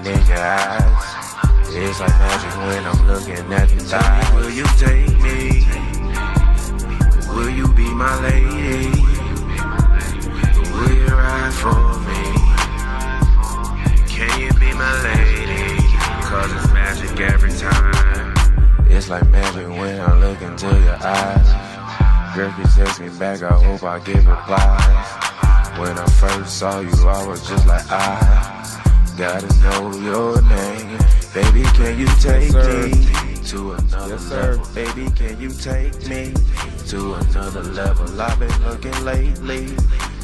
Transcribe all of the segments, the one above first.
in your eyes. It's like magic when I'm looking at your thighs. Will you take me? Will you be my lady? Will you ride for me? Can you be my lady? Cause it's magic every time. It's like magic when I look into your eyes. Girl, you text me back, I hope I get replies. When I first saw you, I was just like, I gotta know your name. Baby, can you take me to another level? Baby, can you take me to another level? I've been looking lately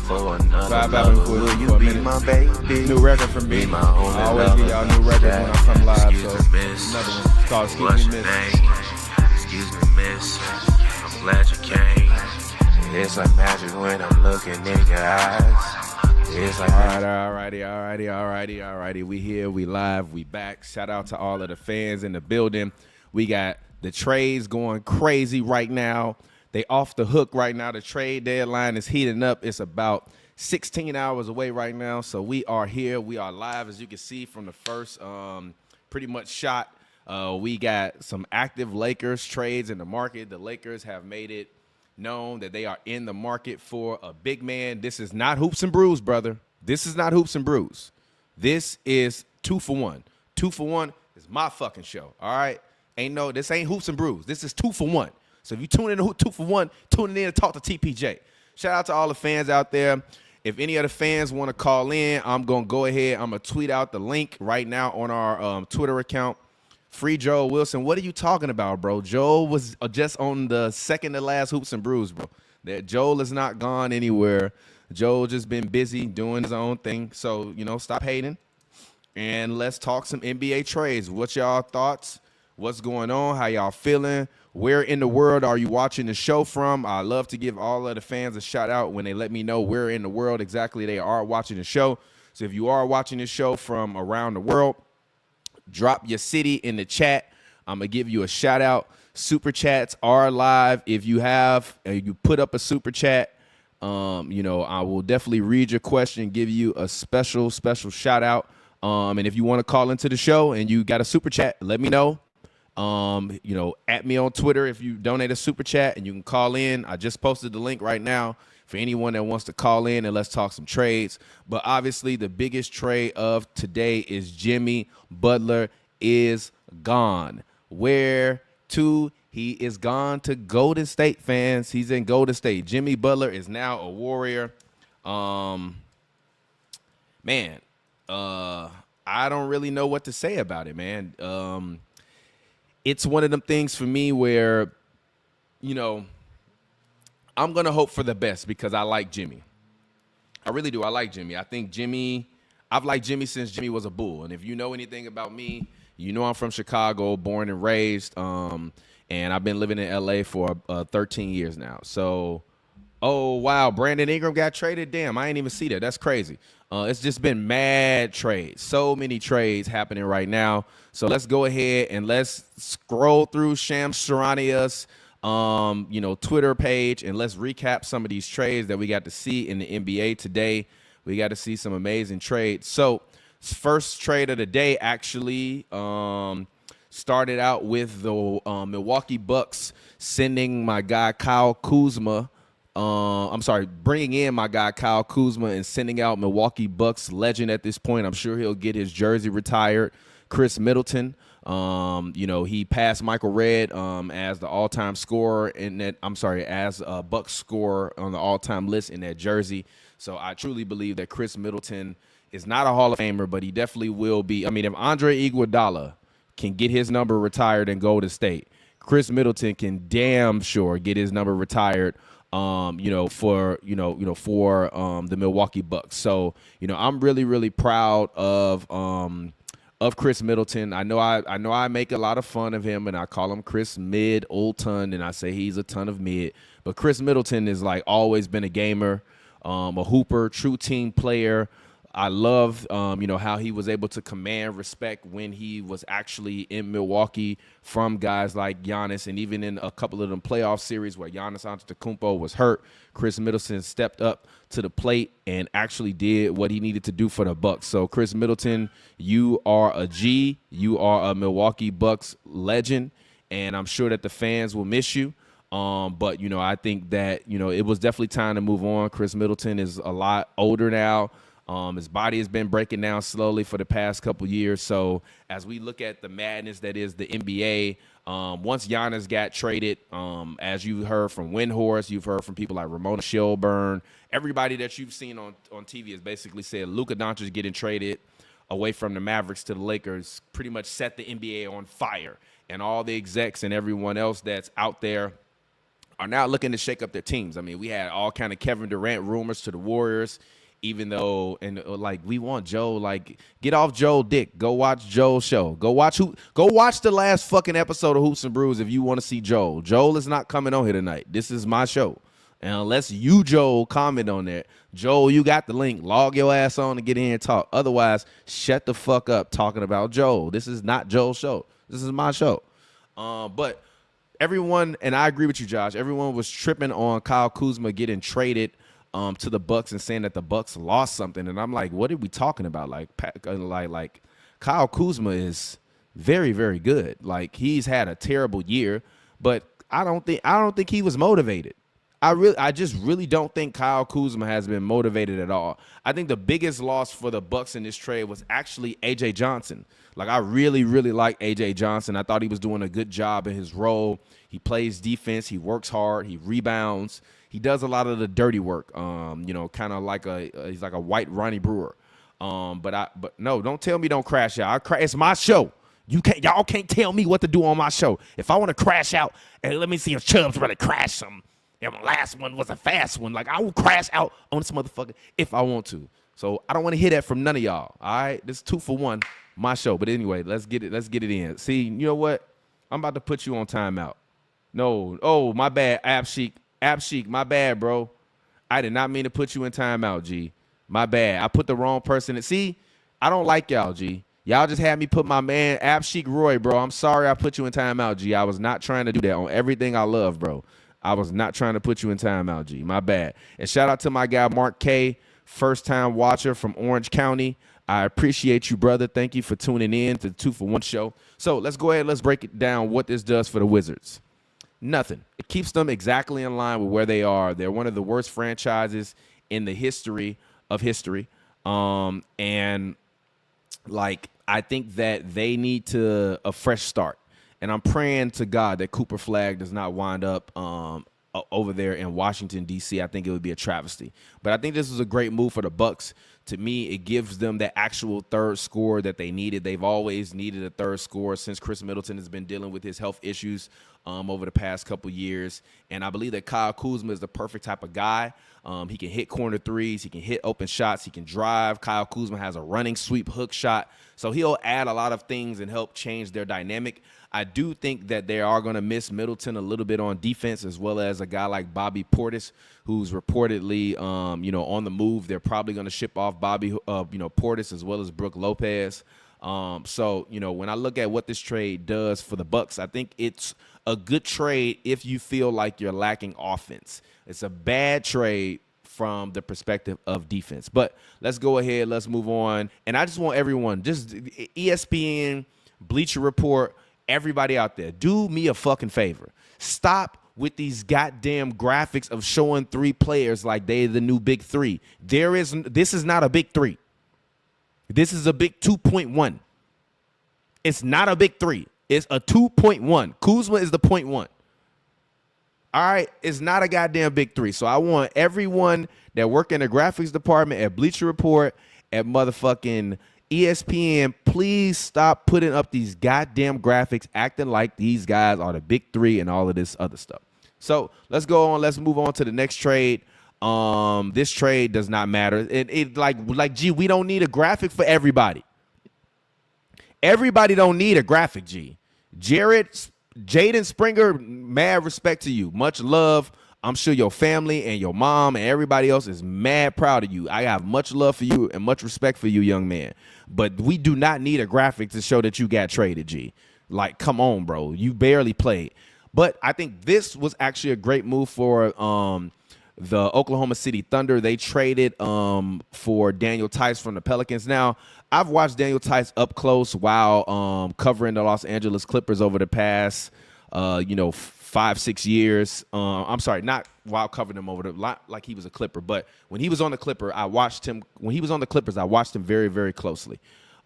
for another level. Will you be my baby? New record from me. My only I always give y'all new records when I come live. So another one called Excuse Me Miss. Excuse me, miss. I'm glad you came. It's like magic when I'm looking in your eyes. It's like Alrighty. We here, we live, we back. Shout out to all of the fans in the building. We got the trades going crazy right now. They off the hook right now. The trade deadline is heating up. It's about 16 hours away right now. So we are here. We are live, as you can see from the first pretty much shot. We got some active Lakers trades in the market. The Lakers have made it known that they are in the market for a big man. This is not Hoops and Brews, brother. This is not Hoops and Brews. This is 2 for 1. 2 for 1 is my fucking show, all right? This ain't Hoops and Brews. This is 2 for 1. So if you tune in to 2 for 1, tune in to talk to TPJ. Shout out to all the fans out there. If any of the fans want to call in, I'm going to go ahead. I'm going to tweet out the link right now on our Twitter account. Free Joel Wilson. What are you talking about, bro? Joel was just on the second to last Hoops and Brews, bro. That Joel is not gone anywhere. Joel just been busy doing his own thing. So, stop hating. And let's talk some NBA trades. What's y'all thoughts? What's going on? How y'all feeling? Where in the world are you watching the show from? I love to give all of the fans a shout out when they let me know where in the world exactly they are watching the show. So if you are watching the show from around the world, drop your city in the chat. I'm going to give you a shout out. Super chats are live. If you you put up a super chat, I will definitely read your question, give you a special shout out. And if you want to call into the show and you got a super chat, let me know. At me on Twitter if you donate a super chat, and you can call in. I just posted the link right now for anyone that wants to call in and let's talk some trades. But obviously the biggest trade of today is Jimmy Butler is gone. Where to? He is gone to Golden State, fans. He's in Golden State. Jimmy Butler is now a Warrior. I don't really know what to say about it, man. It's one of them things for me where, I'm going to hope for the best because I like Jimmy. I really do. I like Jimmy. I think I've liked Jimmy since Jimmy was a Bull. And if you know anything about me, I'm from Chicago, born and raised, and I've been living in L.A. for 13 years now. So, oh, wow, Brandon Ingram got traded? Damn, I ain't even see that. That's crazy. It's just been mad trades. So many trades happening right now. So let's go ahead and let's scroll through Shams Charania's Twitter page, and let's recap some of these trades that we got to see in the NBA today. We got to see some amazing trades. So first trade of the day actually started out with the Milwaukee Bucks sending my guy Kyle Kuzma. Bringing in my guy Kyle Kuzma and sending out Milwaukee Bucks legend at this point. I'm sure he'll get his jersey retired. Chris Middleton. He passed Michael Redd as the all-time scorer in that. As a Bucks scorer on the all-time list in that jersey. So I truly believe that Chris Middleton is not a Hall of Famer, but he definitely will be. I mean, if Andre Iguodala can get his number retired in Golden State, Chris Middleton can damn sure get his number retired. For the Milwaukee Bucks. So, I'm really, really proud of Chris Middleton. I know I make a lot of fun of him and I call him Chris Mid, old ton, and I say he's a ton of mid. But Chris Middleton is like always been a gamer, a hooper, true team player, I love, how he was able to command respect when he was actually in Milwaukee from guys like Giannis, and even in a couple of them playoff series where Giannis Antetokounmpo was hurt, Chris Middleton stepped up to the plate and actually did what he needed to do for the Bucks. So, Chris Middleton, you are a G. You are a Milwaukee Bucks legend, and I'm sure that the fans will miss you. But, I think that, it was definitely time to move on. Chris Middleton is a lot older now. His body has been breaking down slowly for the past couple years. So as we look at the madness that is the NBA, once Giannis got traded, as you heard from Windhorst, you've heard from people like Ramona Shelburne, everybody that you've seen on TV has basically said Luka Doncic getting traded away from the Mavericks to the Lakers pretty much set the NBA on fire. And all the execs and everyone else that's out there are now looking to shake up their teams. I mean, we had all kind of Kevin Durant rumors to the Warriors, even though, we want Joe, get off Joe dick. Go watch Joe's show. Go watch the last fucking episode of Hoops and Brews if you want to see Joel. Joel is not coming on here tonight. This is my show. And unless you, Joel, comment on that, Joel, you got the link. Log your ass on and get in and talk. Otherwise, shut the fuck up talking about Joel. This is not Joel's show. This is my show. But everyone, and I agree with you, Josh, everyone was tripping on Kyle Kuzma getting traded to the Bucks and saying that the Bucks lost something, and I'm like, what are we talking about? Like Kyle Kuzma is very, very good. Like, he's had a terrible year, but I don't think he was motivated. I just really don't think Kyle Kuzma has been motivated at all. I think the biggest loss for the Bucks in this trade was actually A.J. Johnson. Like, I really, really like A.J. Johnson. I thought he was doing a good job in his role. He plays defense. He works hard. He rebounds. He does a lot of the dirty work, kind of like he's like a white Ronnie Brewer. But no, don't tell me don't crash out. It's my show. Y'all can't tell me what to do on my show. If I want to crash out, and let me see if Chubbs really crashed some. And my last one was a fast one. Like, I will crash out on this motherfucker if I want to. So I don't want to hear that from none of y'all. All right, this is 2 for 1, my show. But anyway, let's get it in. See, you know what? I'm about to put you on timeout. No, oh, my bad, Ab Sheik, my bad, bro. I did not mean to put you in timeout, G. My bad. I put the wrong person in. See, I don't like y'all, G. Y'all just had me put my man, Ab Sheik Roy, bro. I'm sorry I put you in timeout, G. I was not trying to do that on everything I love, bro. I was not trying to put you in timeout, G. My bad. And shout out to my guy, Mark K., first-time watcher from Orange County. I appreciate you, brother. Thank you for tuning in to the 2 for 1 show. So let's go ahead. Let's break it down what this does for the Wizards. Nothing. It keeps them exactly in line with where they are. They're one of the worst franchises in the history of history. And I think that they need a fresh start. And I'm praying to God that Cooper Flagg does not wind up over there in Washington, D.C. I think it would be a travesty. But I think this is a great move for the Bucks. To me, it gives them that actual third scorer that they needed. They've always needed a third scorer since Chris Middleton has been dealing with his health issues over the past couple years. And I believe that Kyle Kuzma is the perfect type of guy. He can hit corner threes. He can hit open shots. He can drive. Kyle Kuzma has a running sweep hook shot. So he'll add a lot of things and help change their dynamic. I do think that they are going to miss Middleton a little bit on defense, as well as a guy like Bobby Portis, who's reportedly, on the move. They're probably going to ship off Bobby, Portis, as well as Brook Lopez. So, when I look at what this trade does for the Bucks, I think it's a good trade if you feel like you're lacking offense. It's a bad trade from the perspective of defense. But let's go ahead. Let's move on. And I just want everyone, just ESPN, Bleacher Report, everybody out there, do me a fucking favor. Stop with these goddamn graphics of showing 3 players like they're the new big 3. This is not a big 3. This is a big 2.1. It's not a big 3. It's a 2.1. Kuzma is the 0.1. All right, it's not a goddamn big 3. So I want everyone that work in the graphics department at Bleacher Report, at motherfucking ESPN, please stop putting up these goddamn graphics acting like these guys are the big 3 and all of this other stuff. So let's go on. Let's move on to the next trade. This trade does not matter. Gee, we don't need a graphic for everybody. Everybody don't need a graphic, G. Jaden Springer, mad respect to you. Much love. I'm sure your family and your mom and everybody else is mad proud of you. I have much love for you and much respect for you, young man. But we do not need a graphic to show that you got traded, G. Like, come on, bro. You barely played. But I think this was actually a great move for the Oklahoma City Thunder. They traded for Daniel Tice from the Pelicans. Now, I've watched Daniel Tice up close while covering the Los Angeles Clippers over the past, 5-6 years. I'm sorry, not while covering him over like he was a Clipper, but when he was on the Clipper, I watched him. When he was on the Clippers, I watched him very, very closely.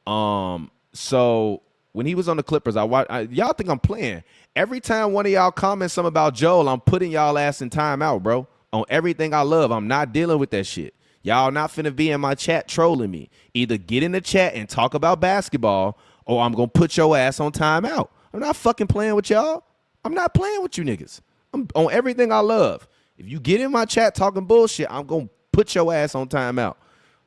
So when he was on the Clippers, y'all think I'm playing. Every time one of y'all comments something about Joel, I'm putting y'all ass in timeout, bro. On everything I love, I'm not dealing with that shit. Y'all not finna be in my chat trolling me. Either get in the chat and talk about basketball, or I'm gonna put your ass on timeout. I'm not fucking playing with y'all. I'm not playing with you niggas. I'm on everything I love. If you get in my chat talking bullshit, I'm going to put your ass on timeout.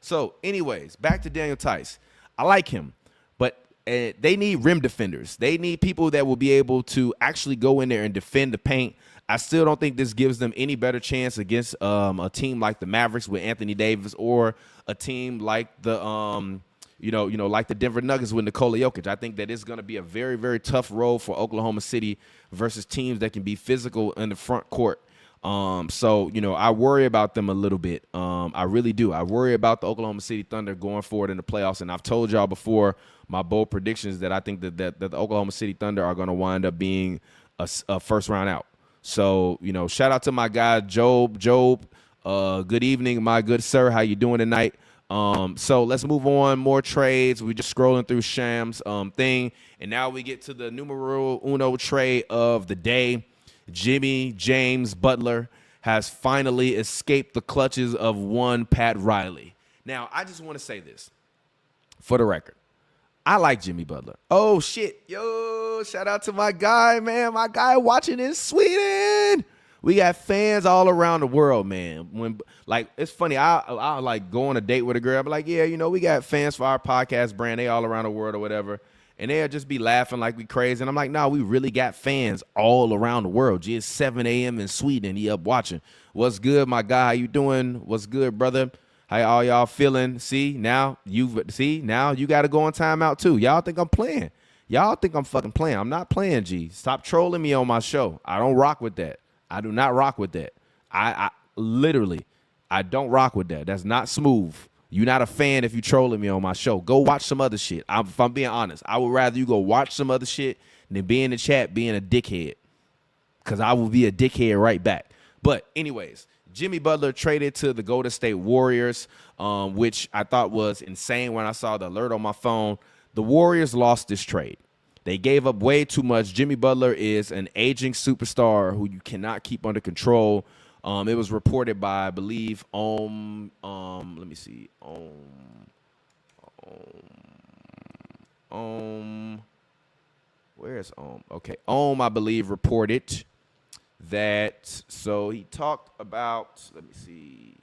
So, anyways, back to Daniel Tice. I like him, but they need rim defenders. They need people that will be able to actually go in there and defend the paint. I still don't think this gives them any better chance against a team like the Mavericks with Anthony Davis, or a team like the like the Denver Nuggets with Nikola Jokic. I think that it's going to be a very, very tough road for Oklahoma City versus teams that can be physical in the front court. So I worry about them a little bit. I really do. I worry about the Oklahoma City Thunder going forward in the playoffs. And I've told y'all before my bold predictions that I think that the Oklahoma City Thunder are going to wind up being a first round out. So, shout out to my guy, Job. Good evening, my good sir. How you doing tonight? So let's move on. More trades. We're just scrolling through Sham's thing. And now we get to the numero uno trade of the day. Jimmy James Butler has finally escaped the clutches of one Pat Riley. Now, I just want to say this for the record. I like Jimmy Butler. Oh, shit. Yo, shout out to my guy, man. My guy watching in Sweden. We got fans all around the world, man. It's funny. I like go on a date with a girl. I'm like, yeah, we got fans for our podcast brand. They all around the world or whatever. And they'll just be laughing like we crazy. And I'm like, no, we really got fans all around the world. Gee, it's 7 a.m. in Sweden. He up watching. What's good, my guy? How you doing? What's good, brother? How all y'all feeling? Now you got to go on timeout too. Y'all think I'm playing. Y'all think I'm fucking playing. I'm not playing, G. Stop trolling me on my show. I don't rock with that. I do not rock with that. I literally don't rock with that. That's not smooth. You're not a fan if you trolling me on my show. Go watch some other shit. If I'm being honest, I would rather you go watch some other shit than be in the chat being a dickhead, because I will be a dickhead right back. But anyways, Jimmy Butler traded to the Golden State Warriors, which I thought was insane when I saw the alert on my phone. The Warriors lost this trade. They gave up way too much. Jimmy Butler is an aging superstar who you cannot keep under control. It was reported by, I believe, let me see, where's okay, I believe reported that. So he talked about, let me see,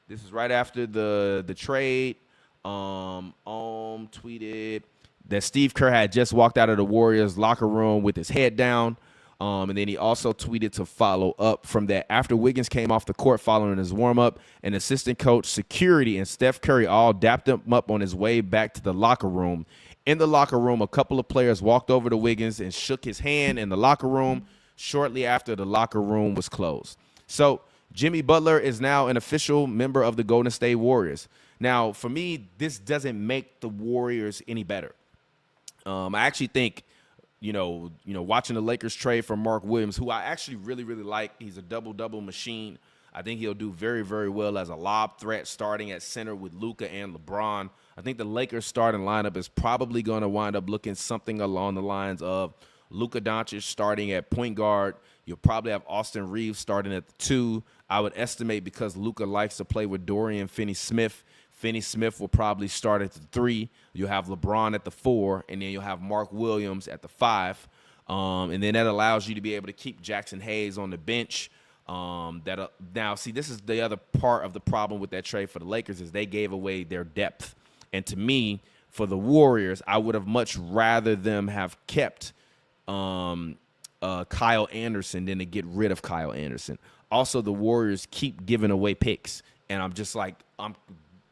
this is right after the trade. Tweeted that Steve Kerr had just walked out of the Warriors locker room with his head down. And then he also tweeted to follow up from that. After Wiggins came off the court following his warm-up, an assistant coach, security, and Steph Curry all dapped him up on his way back to the locker room. In the locker room, a couple of players walked over to Wiggins and shook his hand in the locker room shortly after the locker room was closed. So Jimmy Butler is now an official member of the Golden State Warriors. Now, for me, this doesn't make the Warriors any better. I actually think, watching the Lakers trade for Mark Williams, who I actually really, really like. He's a double-double machine. I think he'll do very, very well as a lob threat starting at center with Luka and LeBron. I think the Lakers starting lineup is probably going to wind up looking something along the lines of Luka Doncic starting at point guard. You'll probably have Austin Reeves starting at the 2. I would estimate, because Luka likes to play with Dorian Finney-Smith, Finney-Smith will probably start at the 3. You'll have LeBron at the 4, and then you'll have Mark Williams at the 5. And then that allows you to be able to keep Jackson Hayes on the bench. Now, see, this is the other part of the problem with that trade for the Lakers, is they gave away their depth. And to me, for the Warriors, I would have much rather them have kept Kyle Anderson than to get rid of Kyle Anderson. Also, the Warriors keep giving away picks, and I'm just like, I'm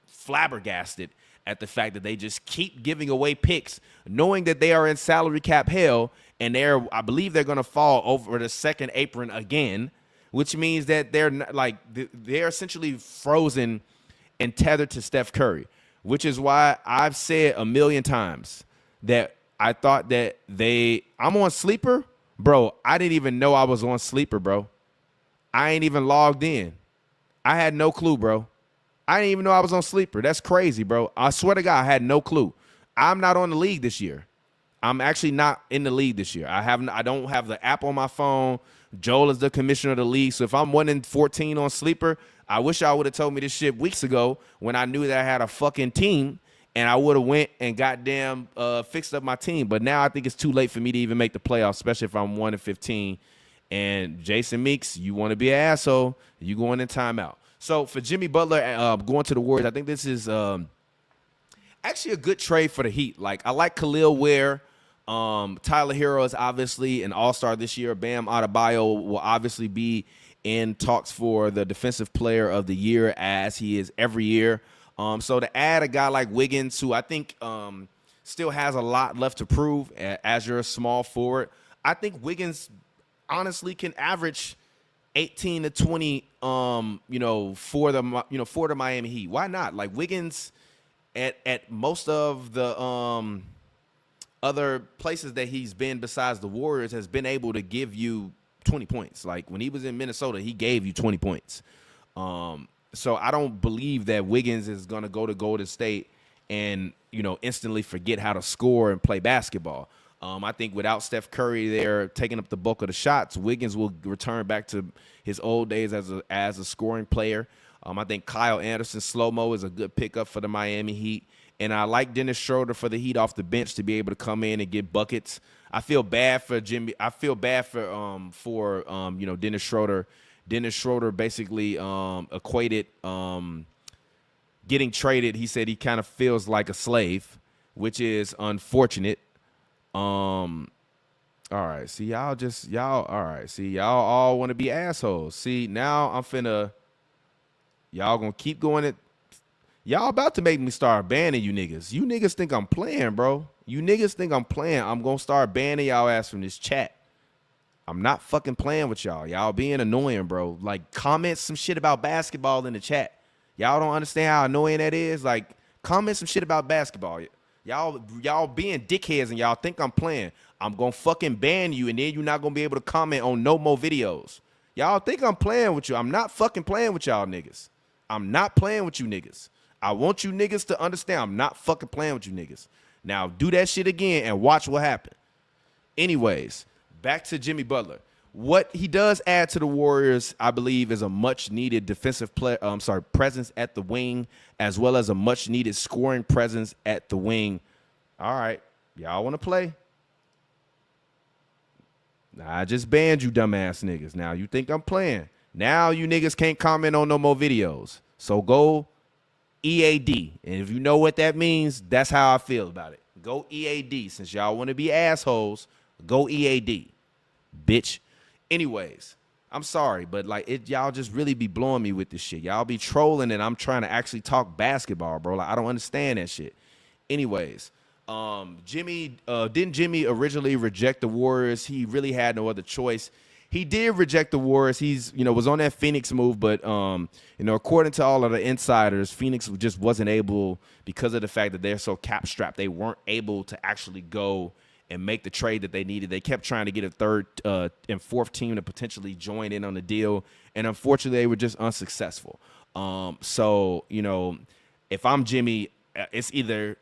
flabbergasted at the fact that they just keep giving away picks, knowing that they are in salary cap hell, and I believe they're going to fall over the second apron again, which means that they're essentially frozen and tethered to Steph Curry, which is why I've said a million times that I thought that I'm on Sleeper. Bro, I didn't even know I was on Sleeper, bro. I ain't even logged in. I had no clue, bro. I didn't even know I was on Sleeper. That's crazy, bro. I swear to God, I had no clue. I'm not on the league this year. I'm actually not in the league this year. I don't have the app on my phone. Joel is the commissioner of the league. So if I'm 1-14 on Sleeper, I wish I would have told me this shit weeks ago when I knew that I had a fucking team, and I would have went and goddamn fixed up my team. But now I think it's too late for me to even make the playoffs, especially if I'm 1-15. And Jason Meeks, you want to be an asshole, you going in timeout. So for Jimmy Butler going to the Warriors, I think this is actually a good trade for the Heat. Like, I like Khalil Ware. Tyler Hero is obviously an all-star this year. Bam Adebayo will obviously be in talks for the Defensive Player of the Year, as he is every year. So to add a guy like Wiggins, who I think still has a lot left to prove as you're a small forward, I think Wiggins honestly can average 18 to 20 for the Miami Heat. Why not? Like, Wiggins at most of the other places that he's been besides the Warriors has been able to give you 20 points. Like, when he was in Minnesota, he gave you 20 points. So I don't believe that Wiggins is going to go to Golden State and, instantly forget how to score and play basketball. I think without Steph Curry there taking up the bulk of the shots, Wiggins will return back to his old days as a scoring player. I think Kyle Anderson slow-mo is a good pickup for the Miami Heat. And I like Dennis Schroeder for the Heat off the bench to be able to come in and get buckets. I feel bad for Jimmy. I feel bad for Dennis Schroeder. Dennis Schroeder basically equated getting traded. He said he kind of feels like a slave, which is unfortunate. All right. See, y'all all want to be assholes. See, now y'all gonna keep going it. Y'all about to make me start banning you niggas. You niggas think I'm playing, bro. You niggas think I'm playing. I'm going to start banning y'all ass from this chat. I'm not fucking playing with y'all. Y'all being annoying, bro. Like, comment some shit about basketball in the chat. Y'all don't understand how annoying that is? Like, comment some shit about basketball. Y'all being dickheads and y'all think I'm playing. I'm going to fucking ban you, and then you're not going to be able to comment on no more videos. Y'all think I'm playing with you. I'm not fucking playing with y'all niggas. I'm not playing with you niggas. I want you niggas to understand I'm not fucking playing with you niggas. Now, do that shit again and watch what happens. Anyways, back to Jimmy Butler. What he does add to the Warriors, I believe, is a much-needed defensive presence at the wing, as well as a much-needed scoring presence at the wing. All right, y'all want to play? Nah, I just banned you dumbass niggas. Now you think I'm playing. Now you niggas can't comment on no more videos. So go EAD. And if you know what that means, that's how I feel about it. Go EAD. Since y'all want to be assholes, go EAD. Bitch. Anyways, I'm sorry, but y'all just really be blowing me with this shit. Y'all be trolling and I'm trying to actually talk basketball, bro. Like, I don't understand that shit. Anyways, Jimmy originally reject the Warriors? He really had no other choice. He did reject the Warriors. He's, was on that Phoenix move, but, according to all of the insiders, Phoenix just wasn't able, because of the fact that they're so cap-strapped, they weren't able to actually go and make the trade that they needed. They kept trying to get a third and fourth team to potentially join in on the deal, and unfortunately, they were just unsuccessful. So, if I'm Jimmy, it's either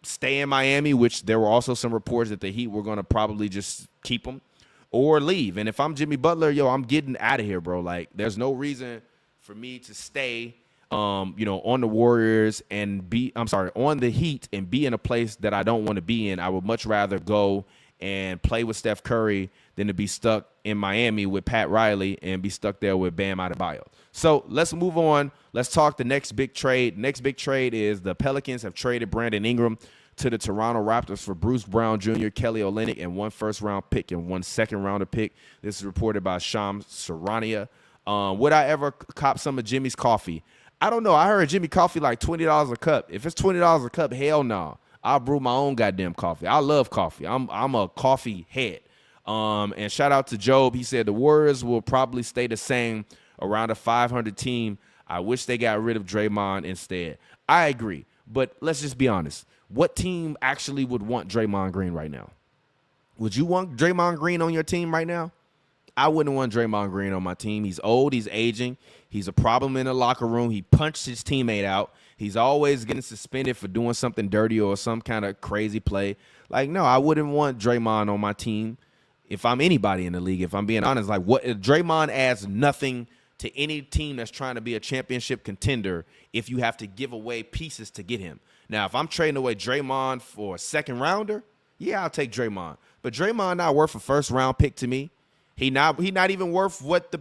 stay in Miami, which there were also some reports that the Heat were going to probably just keep him, or leave. And if I'm Jimmy Butler, I'm getting out of here, bro. Like, there's no reason for me to stay, on the Warriors and on the Heat and be in a place that I don't want to be in. I would much rather go and play with Steph Curry than to be stuck in Miami with Pat Riley and be stuck there with Bam Adebayo. So let's move on. Let's talk the next big trade. Next big trade is the Pelicans have traded Brandon Ingram to the Toronto Raptors for Bruce Brown Jr., Kelly Olynyk, and 1 first-round pick and 1 second-rounder pick. This is reported by Shams Sarania. Would I ever cop some of Jimmy's coffee? I don't know. I heard Jimmy coffee like $20 a cup. If it's $20 a cup, hell no. I'll brew my own goddamn coffee. I love coffee. I'm a coffee head. And shout out to Job. He said the Warriors will probably stay the same around a 500 team. I wish they got rid of Draymond instead. I agree. But let's just be honest. What team actually would want Draymond Green right now? Would you want Draymond Green on your team right now? I wouldn't want Draymond Green on my team. He's old. He's aging. He's a problem in the locker room. He punched his teammate out. He's always getting suspended for doing something dirty or some kind of crazy play. Like, no, I wouldn't want Draymond on my team if I'm anybody in the league, if I'm being honest. Like, what Draymond adds nothing to any team that's trying to be a championship contender if you have to give away pieces to get him. Now, if I'm trading away Draymond for a second rounder, yeah, I'll take Draymond. But Draymond not worth a first-round pick to me. He not even worth what the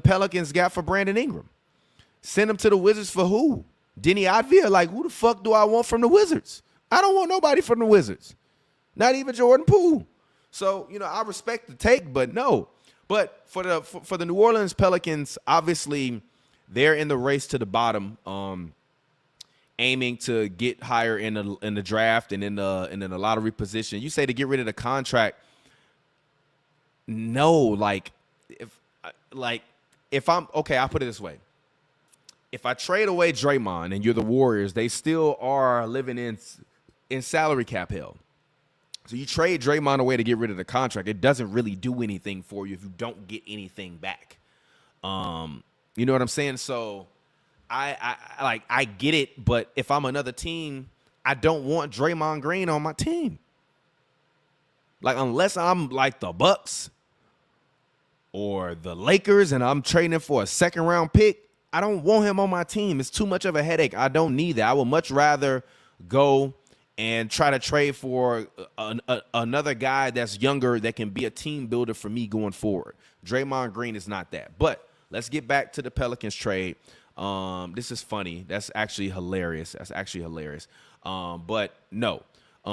Pelicans got for Brandon Ingram. Send him to the Wizards for who? Denny Advia? Like, who the fuck do I want from the Wizards? I don't want nobody from the Wizards. Not even Jordan Poole. So, I respect the take, but no. But for the New Orleans Pelicans, obviously, they're in the race to the bottom, aiming to get higher in the draft and in the lottery position. You say to get rid of the contract. No, if I'm okay, I'll put it this way. If I trade away Draymond and you're the Warriors, they still are living in salary cap hell. So you trade Draymond away to get rid of the contract. It doesn't really do anything for you if you don't get anything back. You know what I'm saying? So I get it, but if I'm another team, I don't want Draymond Green on my team. Like, unless I'm like the Bucks or the Lakers and I'm trading for a second-round pick, I don't want him on my team. It's too much of a headache. I don't need that. I would much rather go and try to trade for another guy that's younger that can be a team builder for me going forward. Draymond Green is not that. But let's get back to the Pelicans trade. This is funny. That's actually hilarious. But no.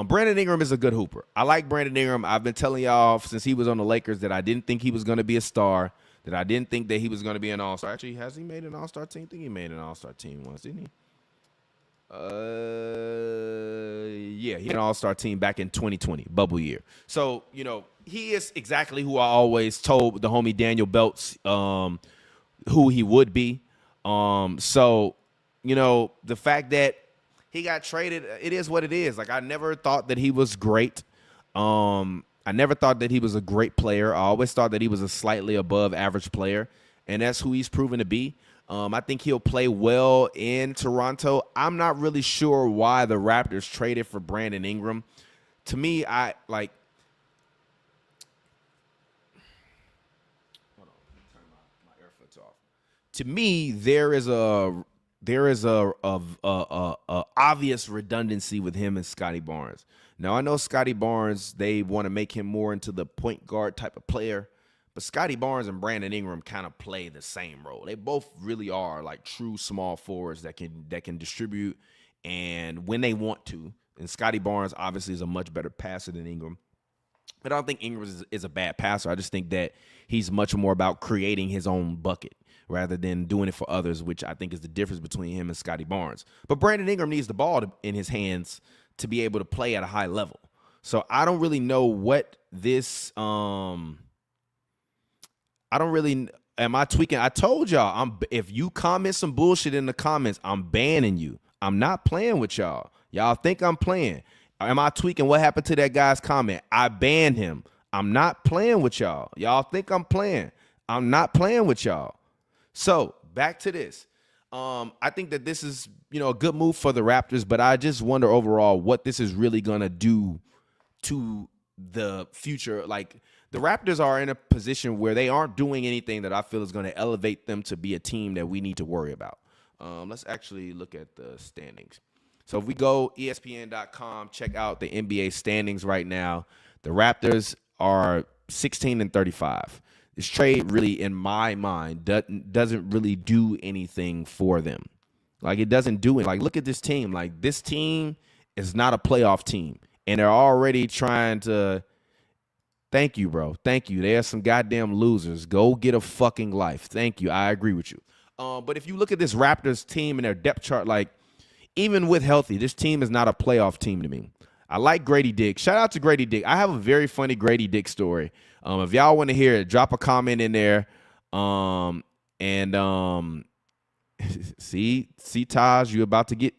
Brandon Ingram is a good hooper. I like Brandon Ingram. I've been telling y'all since he was on the Lakers that I didn't think he was going to be a star, that I didn't think that he was going to be an all-star. Actually, has he made an all-star team? I think he made an all-star team once, didn't he? Yeah, he had an all-star team back in 2020, bubble year. So, he is exactly who I always told the homie Daniel Belts who he would be. So, the fact that he got traded, it is what it is. Like, I never thought that he was great. I never thought that he was a great player. I always thought that he was a slightly above average player, and that's who he's proven to be. I think he'll play well in Toronto. I'm not really sure why the Raptors traded for Brandon Ingram. To me, hold on, turn my earbuds off. To me, there is a obvious redundancy with him and Scotty Barnes. Now, I know Scotty Barnes, they want to make him more into the point guard type of player, but Scotty Barnes and Brandon Ingram kind of play the same role. They both really are like true small forwards that can distribute and when they want to. And Scotty Barnes obviously is a much better passer than Ingram. But I don't think Ingram is a bad passer. I just think that he's much more about creating his own bucket rather than doing it for others, which I think is the difference between him and Scotty Barnes. But Brandon Ingram needs the ball in his hands to be able to play at a high level. So I don't really know what this am I tweaking? I told y'all, if you comment some bullshit in the comments, I'm banning you. I'm not playing with y'all. Y'all think I'm playing. Am I tweaking? What happened to that guy's comment? I banned him. I'm not playing with y'all. Y'all think I'm playing. I'm not playing with y'all. So back to this. I think that this is, a good move for the Raptors, but I just wonder overall what this is really going to do to the future. Like, the Raptors are in a position where they aren't doing anything that I feel is going to elevate them to be a team that we need to worry about. Let's actually look at the standings. So if we go ESPN.com, check out the NBA standings right now. The Raptors are 16-35. This trade really, in my mind, doesn't really do anything for them. Like, it doesn't do it. Like, look at this team. Like, this team is not a playoff team, and they're already trying to. Thank you, bro. Thank you. There's some goddamn losers. Go get a fucking life. Thank you. I agree with you. But if you look at this Raptors team and their depth chart, like even with healthy, this team is not a playoff team to me. I like Grady Dick. Shout out to Grady Dick. I have a very funny Grady Dick story. If y'all want to hear it, drop a comment in there. See Taj, you about to get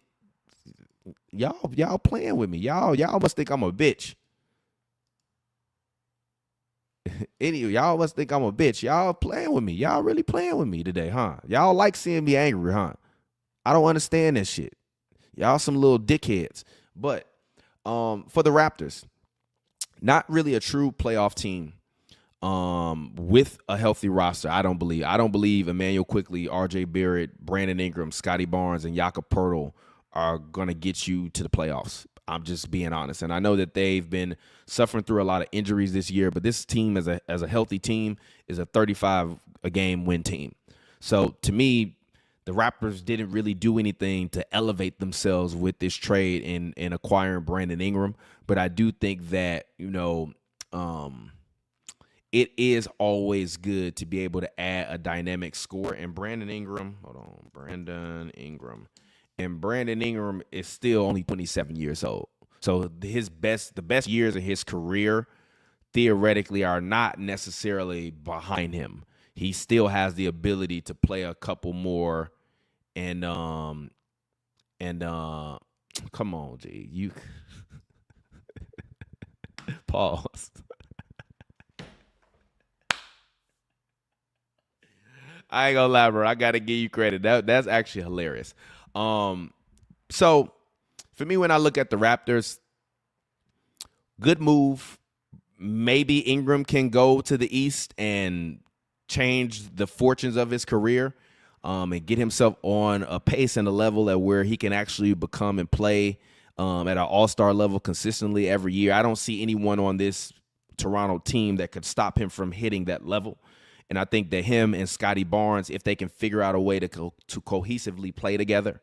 y'all playing with me. Y'all must think I'm a bitch. Y'all must think I'm a bitch. Y'all playing with me. Y'all really playing with me today, huh? Y'all like seeing me angry, huh? I don't understand that shit. Y'all some little dickheads. But for the Raptors, not really a true playoff team with a healthy roster. I don't believe Emmanuel Quickley, RJ Barrett, Brandon Ingram, Scotty Barnes, and Jakob Poeltl are going to get you to the playoffs. I'm just being honest. And I know that they've been suffering through a lot of injuries this year, but this team as a healthy team is a 35-a-game win team. So to me, the Raptors didn't really do anything to elevate themselves with this trade in acquiring Brandon Ingram. But I do think that, it is always good to be able to add a dynamic score. And Brandon Ingram is still only 27 years old. So the best years of his career theoretically are not necessarily behind him. He still has the ability to play a couple more and come on, G. You pause. I ain't gonna lie, bro. I gotta give you credit. That's actually hilarious. So for me, when I look at the Raptors, good move. Maybe Ingram can go to the East and change the fortunes of his career, and get himself on a pace and a level at where he can actually become and play at an all-star level consistently every year. I don't see anyone on this Toronto team that could stop him from hitting that level. And I think that him and Scotty Barnes, if they can figure out a way to cohesively play together,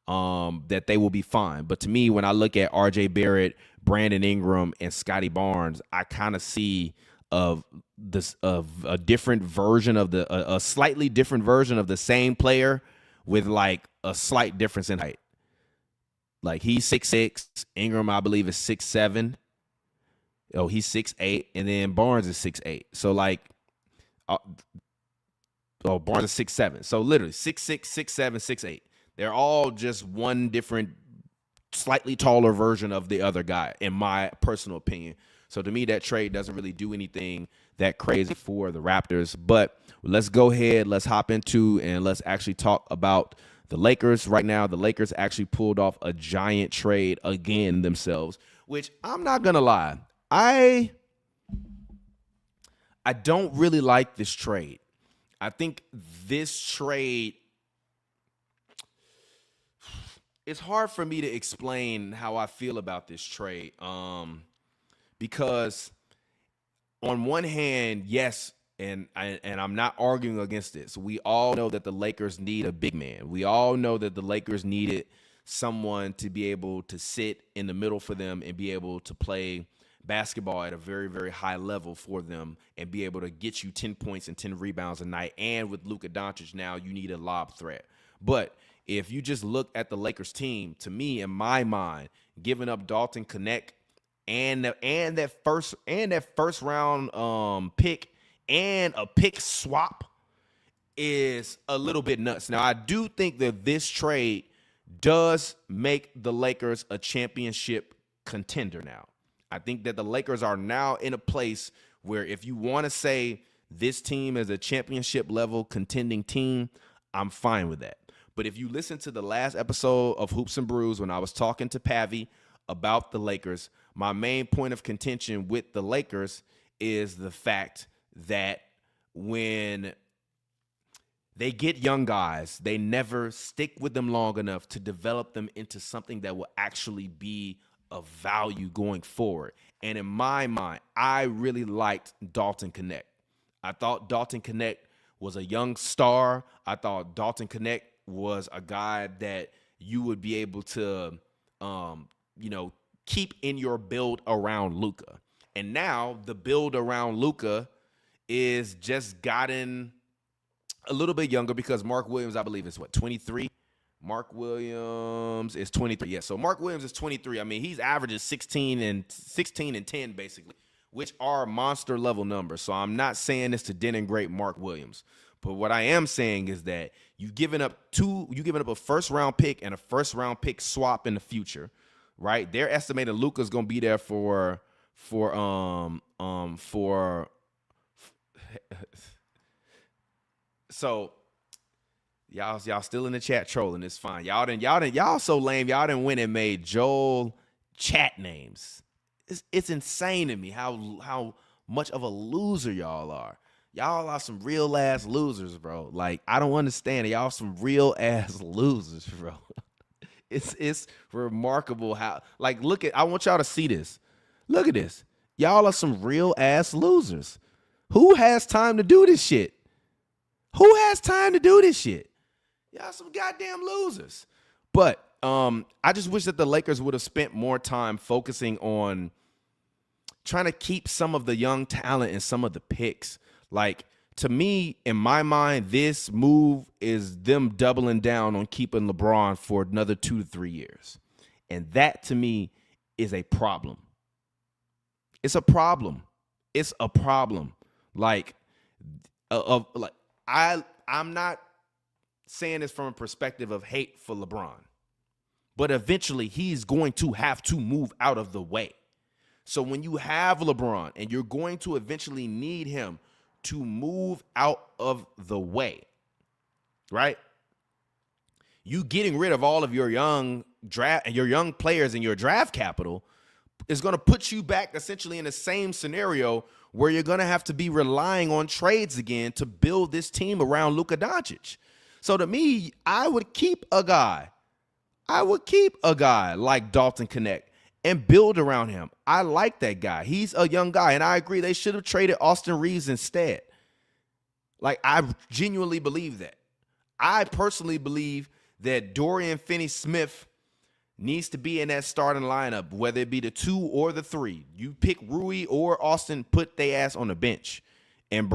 that they will be fine. But to me, when I look at RJ Barrett, Brandon Ingram, and Scotty Barnes, I kind of see a different version of a slightly different version of the same player with like a slight difference in height. Like he's 6'6", Ingram I believe is 6'7". Oh, he's 6'8", and then Barnes is 6'8". So like. Barnes is 6'7". So literally 6'6", 6'7", 6'8". They're all just one different, slightly taller version of the other guy, in my personal opinion. So to me, that trade doesn't really do anything that crazy for the Raptors. But let's go ahead, let's hop into and let's actually talk about the Lakers right now. The Lakers actually pulled off a giant trade again themselves, which I'm not going to lie. I don't really like this trade. I think this trade, it's hard for me to explain how I feel about this trade. Because on one hand, yes, and I'm not arguing against this. We all know that the Lakers need a big man. We all know that the Lakers needed someone to be able to sit in the middle for them and be able to play basketball at a very, very high level for them and be able to get you 10 points and 10 rebounds a night. And with Luka Doncic now, you need a lob threat. But if you just look at the Lakers team, to me, in my mind, giving up Dalton Connect and that first round pick and a pick swap is a little bit nuts. Now, I do think that this trade does make the Lakers a championship contender now. I think that the Lakers are now in a place where if you want to say this team is a championship level contending team, I'm fine with that. But if you listen to the last episode of Hoops and Brews when I was talking to Pavi about the Lakers, my main point of contention with the Lakers is the fact that when they get young guys, they never stick with them long enough to develop them into something that will actually be of value going forward. And in my mind, I really liked Dalton Connect. I thought Dalton Connect was a young star. I thought Dalton Connect was a guy that you would be able to keep in your build around Luka. And now the build around Luka is just gotten a little bit younger because Mark Williams, I believe, is 23? Mark Williams is 23. Yeah, so Mark Williams is 23. I mean, he's averages 16 and 10 basically, which are monster level numbers. So I'm not saying this to denigrate Mark Williams, but what I am saying is that you've given up a first round pick and a first round pick swap in the future, right? They're estimating Luka's going to be there for so y'all still in the chat trolling. It's fine. Y'all so lame. Y'all done went and made Joel chat names. It's insane to me how much of a loser y'all are. Y'all are some real ass losers, bro. Like, I don't understand it. Y'all some real ass losers, bro. It's remarkable how, like, I want y'all to see this. Look at this. Y'all are some real ass losers. Who has time to do this shit? Who has time to do this shit? Y'all some goddamn losers. But I just wish that the Lakers would have spent more time focusing on trying to keep some of the young talent and some of the picks. Like, to me, in my mind, this move is them doubling down on keeping LeBron for another 2 to 3 years. And that, to me, is a problem. It's a problem. It's a problem. Like, I'm not saying this from a perspective of hate for LeBron, but eventually he's going to have to move out of the way. So when you have LeBron and you're going to eventually need him to move out of the way, right? You getting rid of all of your young players and your draft capital is going to put you back essentially in the same scenario where you're going to have to be relying on trades again to build this team around Luka Doncic. So to me, I would keep a guy like Dalton Connect and build around him. I like that guy. He's a young guy, and I agree they should have traded Austin Reeves instead. Like, I genuinely believe that. I personally believe that Dorian Finney-Smith needs to be in that starting lineup, whether it be the 2 or the 3. You pick Rui or Austin, put their ass on the bench and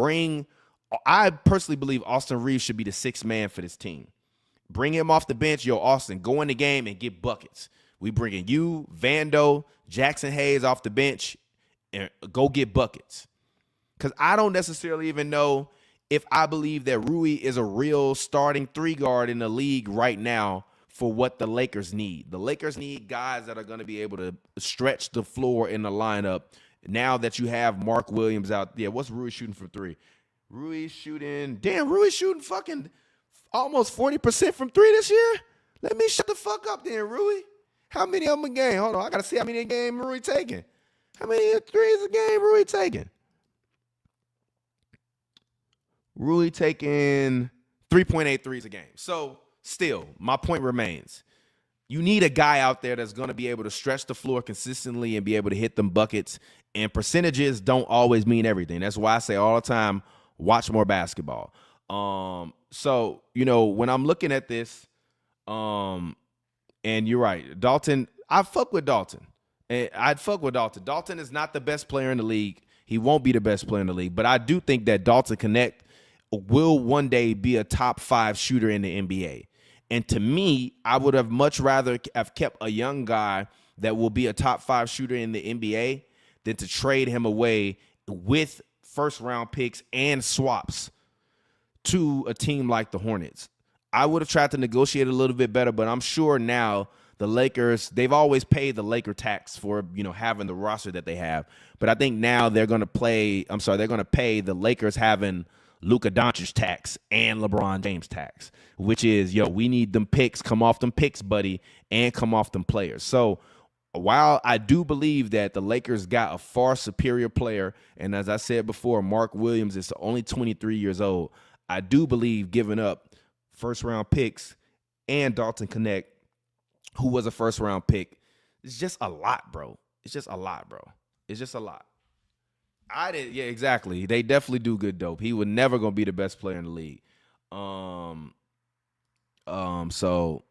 I personally believe Austin Reeves should be the 6th man for this team. Bring him off the bench. Yo, Austin, go in the game and get buckets. We bringing you, Vando, Jackson Hayes off the bench, and go get buckets. Because I don't necessarily even know if I believe that Rui is a real starting 3 guard in the league right now for what the Lakers need. The Lakers need guys that are going to be able to stretch the floor in the lineup now that you have Mark Williams out. Yeah, what's Rui shooting from 3? Rui's shooting fucking almost 40% from 3 this year? Let me shut the fuck up then, Rui. How many of them a game? Hold on, I got to see how many a game Rui taking. How many threes a game Rui taking? Rui taking 3.8 threes a game. So, still, my point remains. You need a guy out there that's going to be able to stretch the floor consistently and be able to hit them buckets. And percentages don't always mean everything. That's why I say all the time, watch more basketball. So, when I'm looking at this, and you're right, Dalton, I fuck with Dalton. I'd fuck with Dalton. Dalton is not the best player in the league. He won't be the best player in the league. But I do think that Dalton Connect will one day be a top 5 shooter in the NBA. And to me, I would have much rather have kept a young guy that will be a top 5 shooter in the NBA than to trade him away with first-round picks and swaps to a team like the Hornets. I would have tried to negotiate a little bit better, but I'm sure now the Lakers, they've always paid the Laker tax for, having the roster that they have. But I think now they're going to pay the Lakers having Luka Doncic tax and LeBron James tax, which is, we need them picks, come off them picks, buddy, and come off them players. So while I do believe that the Lakers got a far superior player, and as I said before, Mark Williams is only 23 years old, I do believe giving up first-round picks and Dalton Connect, who was a first-round pick, it's just a lot, bro. It's just a lot, bro. It's just a lot. Yeah, exactly. They definitely do good dope. He was never gonna be the best player in the league. So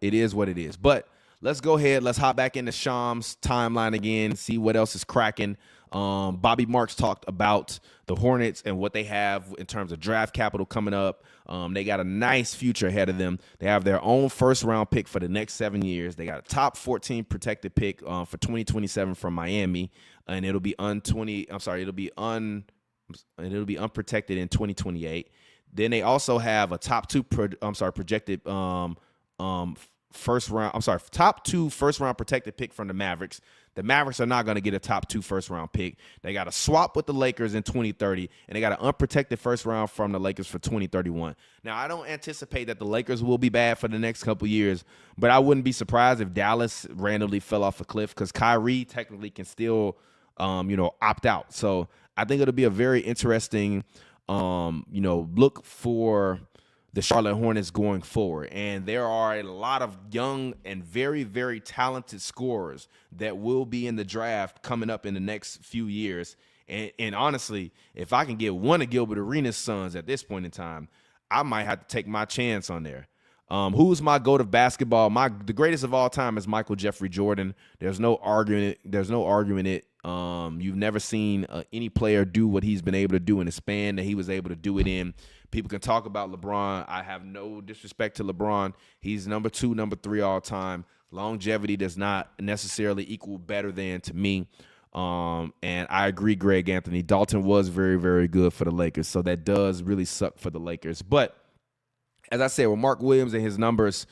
it is what it is. But let's go ahead. Let's hop back into Sham's timeline again, see what else is cracking. Bobby Marks talked about the Hornets and what they have in terms of draft capital coming up. They got a nice future ahead of them. They have their own first-round pick for the next 7 years. They got a top 14 protected pick for 2027 from Miami, and it'll be unprotected in 2028. Then they also have a top two projected top two first-round protected pick from the Mavericks. The Mavericks are not going to get a top two first-round pick. They got a swap with the Lakers in 2030, and they got an unprotected first round from the Lakers for 2031. Now, I don't anticipate that the Lakers will be bad for the next couple years, but I wouldn't be surprised if Dallas randomly fell off a cliff because Kyrie technically can still, opt out. So I think it'll be a very interesting, look for the Charlotte Hornets going forward. And there are a lot of young and very, very talented scorers that will be in the draft coming up in the next few years. And honestly, if I can get one of Gilbert Arenas' sons at this point in time, I might have to take my chance on there. Who's my GOAT of basketball? The greatest of all time is Michael Jeffrey Jordan. There's no arguing it. You've never seen any player do what he's been able to do in the span that he was able to do it in. People can talk about LeBron. I have no disrespect to LeBron. He's number 2, number 3 all time. Longevity does not necessarily equal better than to me. And I agree, Greg Anthony. Dalton was very, very good for the Lakers, so that does really suck for the Lakers. But as I said, with Mark Williams and his numbers,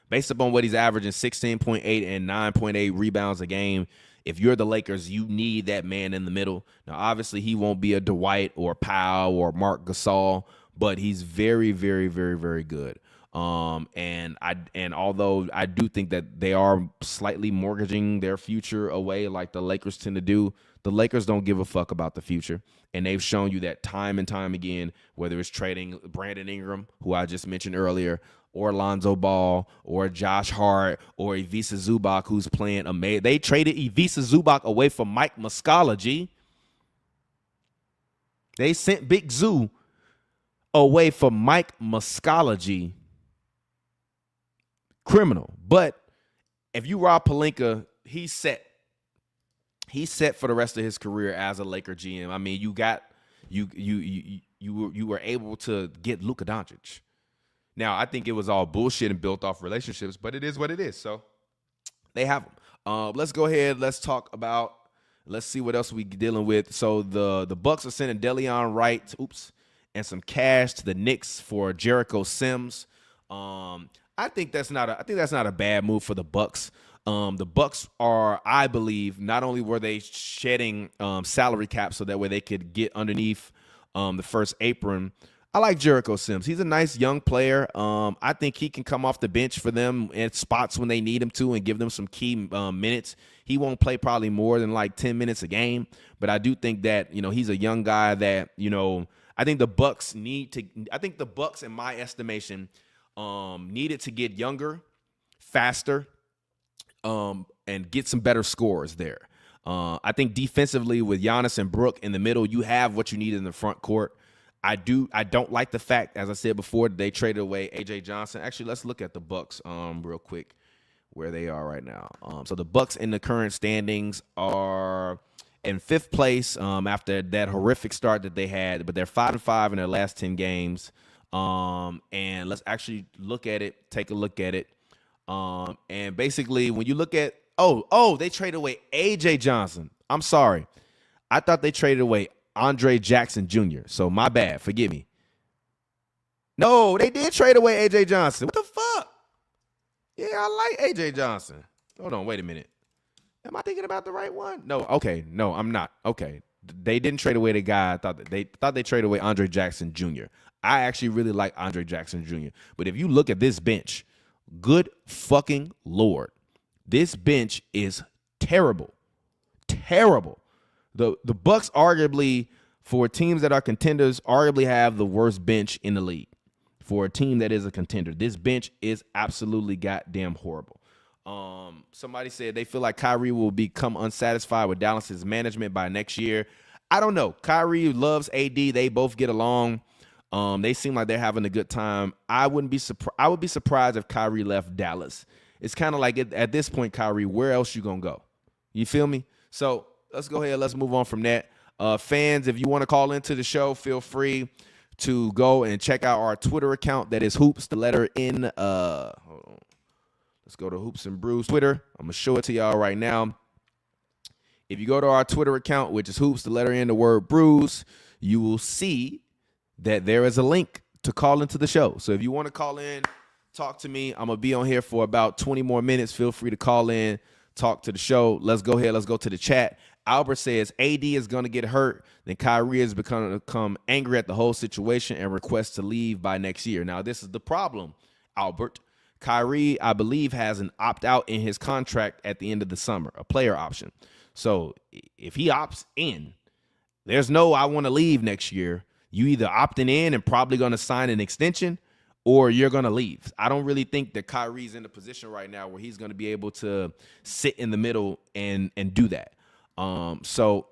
based upon what he's averaging, 16.8 and 9.8 rebounds a game, if you're the Lakers, you need that man in the middle. Now, obviously, he won't be a Dwight or Powell or Mark Gasol, but he's very, very, very, very good. And although I do think that they are slightly mortgaging their future away like the Lakers tend to do, the Lakers don't give a fuck about the future. And they've shown you that time and time again, whether it's trading Brandon Ingram, who I just mentioned earlier, or Lonzo Ball, or Josh Hart, or Ivica Zubac, who's playing amazing. They traded Ivica Zubac away from Mike Muscala, G. They sent Big Zoo away from Mike Muscala, G. Criminal. But if you Rob Pelinka, he's set. He's set for the rest of his career as a Laker GM. I mean, you were able to get Luka Doncic. Now, I think it was all bullshit and built off relationships, but it is what it is. So they have them. Let's go ahead. Let's see what else we dealing with. So the Bucks are sending Deleon Wright, and some cash to the Knicks for Jericho Sims. I think that's not a bad move for the Bucks. The Bucks are, I believe, not only were they shedding salary cap so that way they could get underneath the first apron. I like Jericho Sims. He's a nice young player. I think he can come off the bench for them in spots when they need him to and give them some key minutes. He won't play probably more than like 10 minutes a game, but I do think that, he's a young guy that, I think the Bucks in my estimation, needed to get younger, faster, and get some better scores there. I think defensively with Giannis and Brook in the middle, you have what you need in the front court. I don't like the fact, as I said before, they traded away A.J. Johnson. Actually, let's look at the Bucks real quick, where they are right now. So the Bucks in the current standings are in 5th place after that horrific start that they had, but they're 5-5 in their last 10 games. And let's actually take a look at it. And basically, when you look at they traded away A.J. Johnson. I'm sorry. I thought they traded away Andre Jackson Jr. So my bad. Forgive me. No, they did trade away A.J. Johnson. What the fuck? Yeah, I like A.J. Johnson. Hold on, wait a minute. Am I thinking about the right one? No, okay. No, I'm not. Okay. They didn't trade away the guy. I thought they traded away Andre Jackson Jr. I actually really like Andre Jackson Jr. But if you look at this bench, good fucking Lord, this bench is terrible. Terrible. The Bucks arguably, for teams that are contenders, arguably have the worst bench in the league. For a team that is a contender, this bench is absolutely goddamn horrible. Somebody said they feel like Kyrie will become unsatisfied with Dallas's management by next year. I don't know. Kyrie loves AD. They both get along. They seem like they're having a good time. I would be surprised if Kyrie left Dallas. it's kind of like at this point, Kyrie, where else you gonna go? You feel me? So let's go ahead. Let's move on from that. Fans, if you want to call into the show, feel free to go and check out our Twitter account. That is Hoops, the letter N. Hold on. Let's go to Hoops and Brews Twitter. I'm gonna show it to y'all right now. If you go to our Twitter account, which is Hoops, the letter N, the word Brews, you will see that there is a link to call into the show. So if you want to call in, talk to me. I'm going to be on here for about 20 more minutes. Feel free to call in, talk to the show. Let's go ahead. Let's go to the chat. Albert says AD is going to get hurt. Then Kyrie is become angry at the whole situation and requests to leave by next year. Now, this is the problem, Albert. Kyrie, I believe, has an opt-out in his contract at the end of the summer, a player option. So if he opts in, there's no I want to leave next year. You either opting in and probably going to sign an extension or you're going to leave. I don't really think that Kyrie's in a position right now where he's going to be able to sit in the middle and do that. So,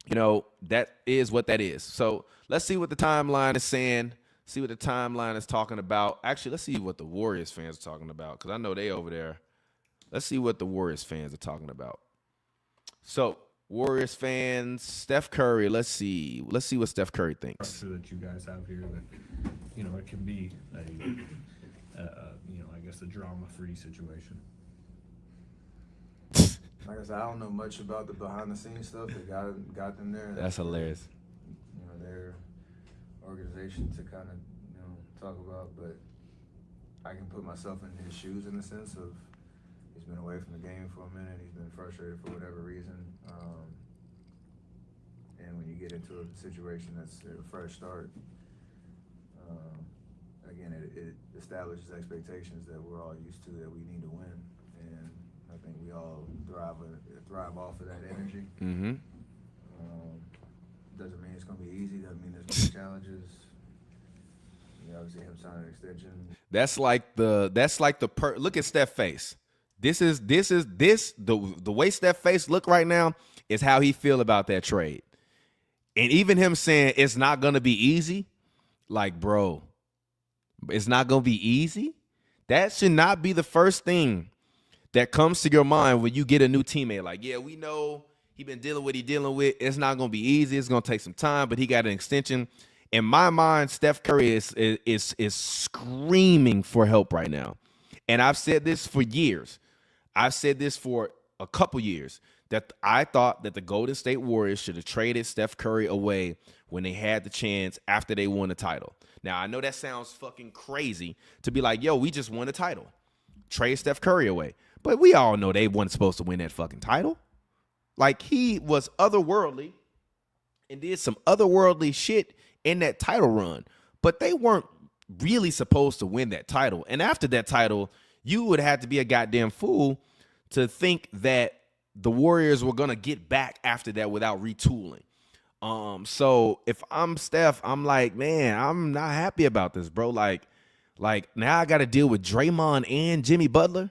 you know, that is what that is. So let's see what the timeline is saying. See what the timeline is talking about. Actually, let's see what the Warriors fans are talking about because I know they over there. Let's see what the Warriors fans are talking about. So, Warriors fans, Steph Curry. Let's see what Steph Curry thinks. That you guys have here, that you know, it can be a you know, I guess a drama-free situation. Like I said, I don't know much about the behind-the-scenes stuff that got them there. That's hilarious. You know, their organization to kind of, you know, talk about, but I can put myself in his shoes in the sense of he's been away from the game for a minute. He's been frustrated for whatever reason. And when you get into a situation that's a fresh start, again, it establishes expectations that we're all used to, that we need to win. And I think we all thrive off of that energy. Mm-hmm. Doesn't mean it's going to be easy. Doesn't mean there's going to be challenges. You obviously him signing an extension. Look at Steph's face. The way Steph's face look right now is how he feel about that trade. And even him saying it's not going to be easy, like, bro, it's not going to be easy. That should not be the first thing that comes to your mind when you get a new teammate. Like, yeah, we know he been dealing with what he dealing with. It's not going to be easy. It's going to take some time, but he got an extension. In my mind, Steph Curry is screaming for help right now. And I've said this for years. I've said this for a couple years, that I thought that the Golden State Warriors should have traded Steph Curry away when they had the chance after they won the title. Now, I know that sounds fucking crazy to be like, yo, we just won a title. Trade Steph Curry away. But we all know they weren't supposed to win that fucking title. Like, he was otherworldly and did some otherworldly shit in that title run. But they weren't really supposed to win that title. And after that title, you would have to be a goddamn fool to think that the Warriors were going to get back after that without retooling. So if I'm Steph, I'm like, man, I'm not happy about this, bro. Like now I got to deal with Draymond and Jimmy Butler.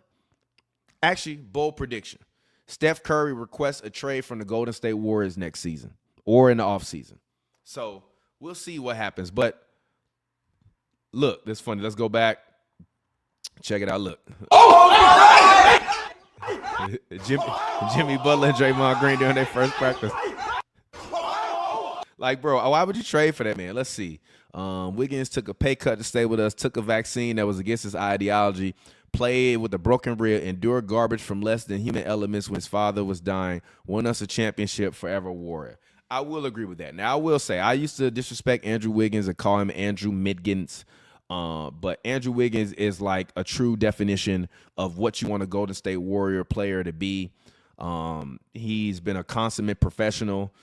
Actually, bold prediction. Steph Curry requests a trade from the Golden State Warriors next season or in the offseason. So we'll see what happens. But look, this is funny. Let's go back. Check it out. Look. Jimmy Butler and Draymond Green during their first practice. Like, bro, why would you trade for that, man? Let's see. Wiggins took a pay cut to stay with us, took a vaccine that was against his ideology, played with a broken rib, endured garbage from less than human elements when his father was dying, won us a championship, forever warrior. I will agree with that. Now, I will say, I used to disrespect Andrew Wiggins and call him Andrew Midgins. But Andrew Wiggins is like a true definition of what you want a Golden State Warrior player to be. He's been a consummate professional.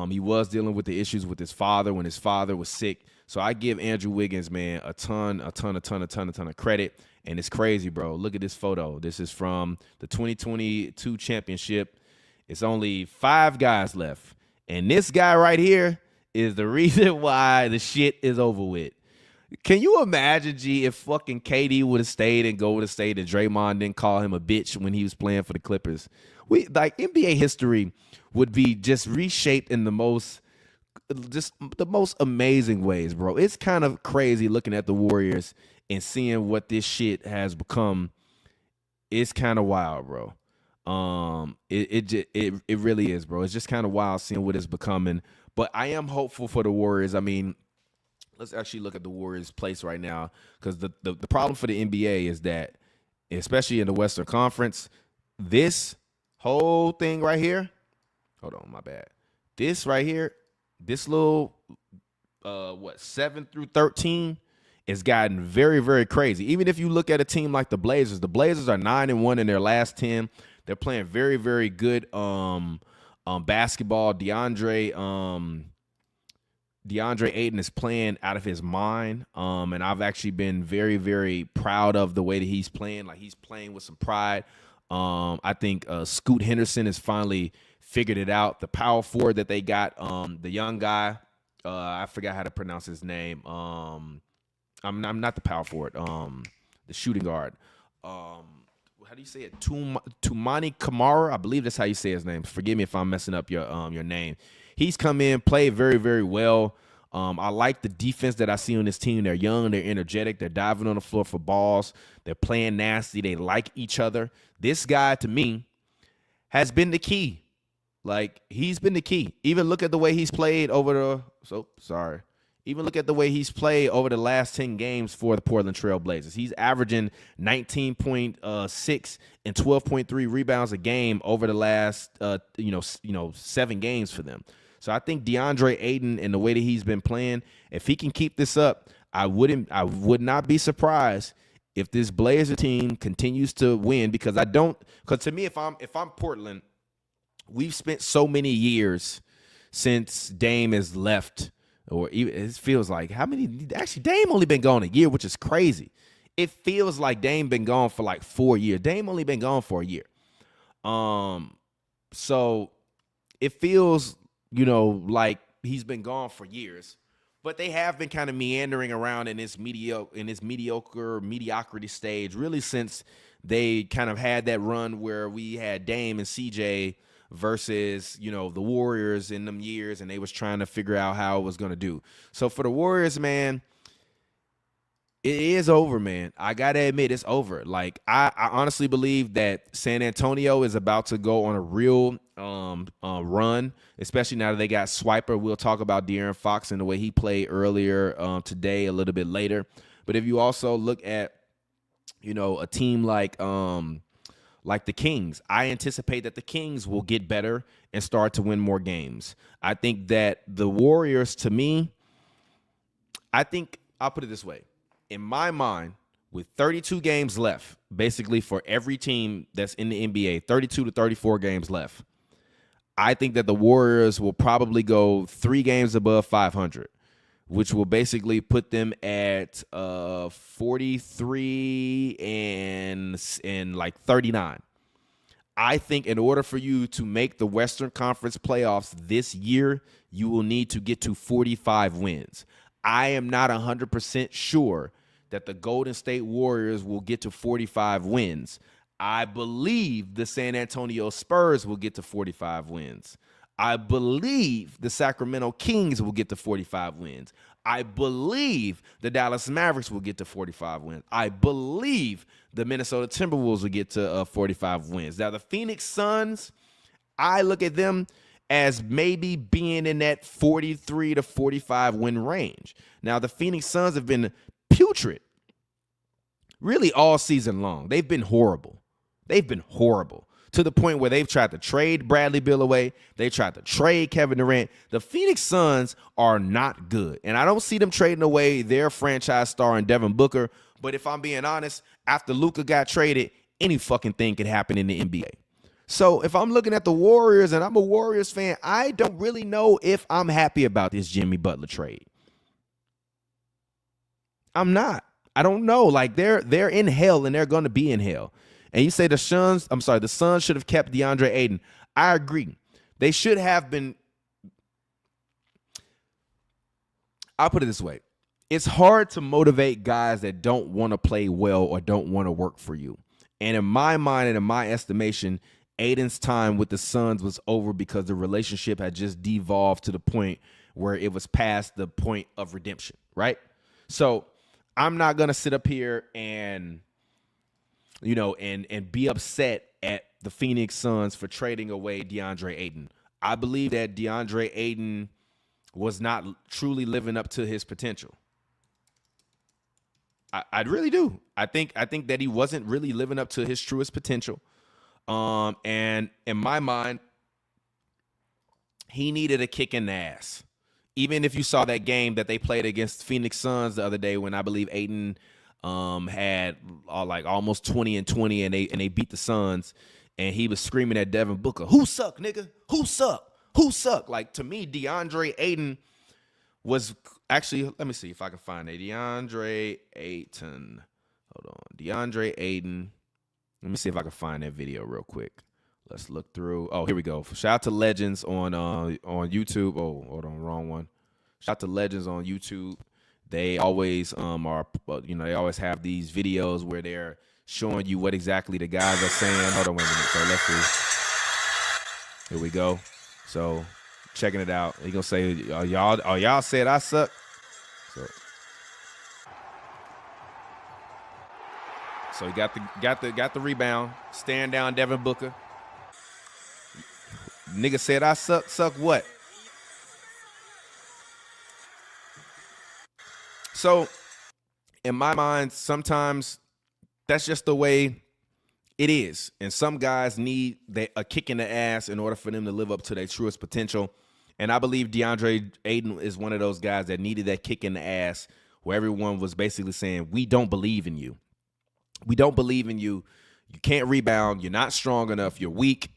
He was dealing with the issues with his father when his father was sick. So I give Andrew Wiggins, man, a ton of credit. And it's crazy, bro. Look at this photo. This is from the 2022 championship. It's only 5 guys left. And this guy right here is the reason why the shit is over with. Can you imagine, G, if fucking KD would have stayed in Golden State and Draymond didn't call him a bitch when he was playing for the Clippers? NBA history would be just reshaped in the most amazing ways, bro. It's kind of crazy looking at the Warriors and seeing what this shit has become it's kind of wild, bro. It really is, bro. It's just kind of wild seeing what it's becoming. But I am hopeful for the Warriors. I mean, let's actually look at the Warriors' place right now, because the problem for the NBA is that, especially in the Western Conference, this whole thing right here, hold on, my bad. This right here, this little 7 through 13 has gotten very, very crazy. Even if you look at a team like the Blazers are 9-1 in their last 10. They're playing very, very good basketball. DeAndre Ayton is playing out of his mind. And I've actually been very, very proud of the way that he's playing. Like, he's playing with some pride. I think Scoot Henderson has finally figured it out. The power forward that they got, the young guy, I forgot how to pronounce his name. I'm not the power forward. The shooting guard. How do you say it? Tumani Kamara, I believe that's how you say his name. Forgive me if I'm messing up your name. He's come in, played very, very well. I like the defense that I see on this team. They're young, they're energetic, they're diving on the floor for balls, they're playing nasty, they like each other. This guy, to me, has been the key. Like, he's been the key. Even look at the way he's played Even look at the way he's played over the last 10 games for the Portland Trail Blazers. He's averaging 19.6 and 12.3 rebounds a game over the last 7 games for them. So I think DeAndre Ayton, and the way that he's been playing, if he can keep this up, I would not be surprised if this Blazer team continues to win, because to me, if I'm Portland, we've spent so many years since Dame has left. Or even, it feels like, Dame only been gone a year, which is crazy. It feels like Dame been gone for like 4 years. Dame only been gone for a year. So it feels, like he's been gone for years. But they have been kind of meandering around in this mediocrity stage, really, since they kind of had that run where we had Dame and CJ versus, the Warriors in them years, and they was trying to figure out how it was going to do. So for the Warriors, man, it is over, man. I got to admit, it's over. Like, I honestly believe that San Antonio is about to go on a real run, especially now that they got Swiper. We'll talk about De'Aaron Fox and the way he played earlier today a little bit later. But if you also look at, a team like the Kings, I anticipate that the Kings will get better and start to win more games. I think that the Warriors, to me, I'll put it this way. In my mind, with 32 games left, basically for every team that's in the NBA, 32 to 34 games left, I think that the Warriors will probably go 3 games above 500, which will basically put them at 43 and like 39. I think in order for you to make the Western Conference playoffs this year, you will need to get to 45 wins. I am not 100% sure that the Golden State Warriors will get to 45 wins. I believe the San Antonio Spurs will get to 45 wins. I believe the Sacramento Kings will get to 45 wins. I believe the Dallas Mavericks will get to 45 wins. I believe the Minnesota Timberwolves will get to 45 wins. Now, the Phoenix Suns, I look at them as maybe being in that 43 to 45 win range. Now, the Phoenix Suns have been putrid really all season long. They've been horrible. To the point where they've tried to trade Bradley Beal away. They tried to trade Kevin Durant. The Phoenix Suns are not good. And I don't see them trading away their franchise star in Devin Booker. But if I'm being honest, after Luka got traded, any fucking thing could happen in the NBA. So if I'm looking at the Warriors and I'm a Warriors fan, I don't really know if I'm happy about this Jimmy Butler trade. I'm not. I don't know. Like, they're in hell, and they're going to be in hell. And you say the Suns should have kept DeAndre Ayton. I agree. They should have been. I'll put it this way. It's hard to motivate guys that don't want to play well or don't want to work for you. And in my mind and in my estimation, Ayton's time with the Suns was over because the relationship had just devolved to the point where it was past the point of redemption, right? So I'm not going to sit up here and and be upset at the Phoenix Suns for trading away DeAndre Ayton. I believe that DeAndre Ayton was not truly living up to his potential. I really do. I think that he wasn't really living up to his truest potential. And in my mind, he needed a kick in the ass. Even if you saw that game that they played against Phoenix Suns the other day, when I believe Ayton had like almost 20 and 20, and they beat the Suns, and he was screaming at Devin Booker, "Who suck, nigga? Who suck? Who suck?" Like, to me, DeAndre Ayton was actually, let me see if I can find it. DeAndre Ayton. Hold on. DeAndre Ayton. Let me see if I can find that video real quick. Let's look through. Oh, here we go. Shout out to Legends on YouTube. Oh, hold on, wrong one. Shout out to Legends on YouTube. They always they always have these videos where they're showing you what exactly the guys are saying. Hold on, wait a minute. So let's see. Here we go. So checking it out. He gonna say, y'all said I suck. So he got the rebound, staring down Devin Booker. Nigga said I suck. Suck what? So in my mind, sometimes that's just the way it is. And some guys need a kick in the ass in order for them to live up to their truest potential. And I believe DeAndre Ayton is one of those guys that needed that kick in the ass, where everyone was basically saying, we don't believe in you. We don't believe in you. You can't rebound. You're not strong enough. You're weak.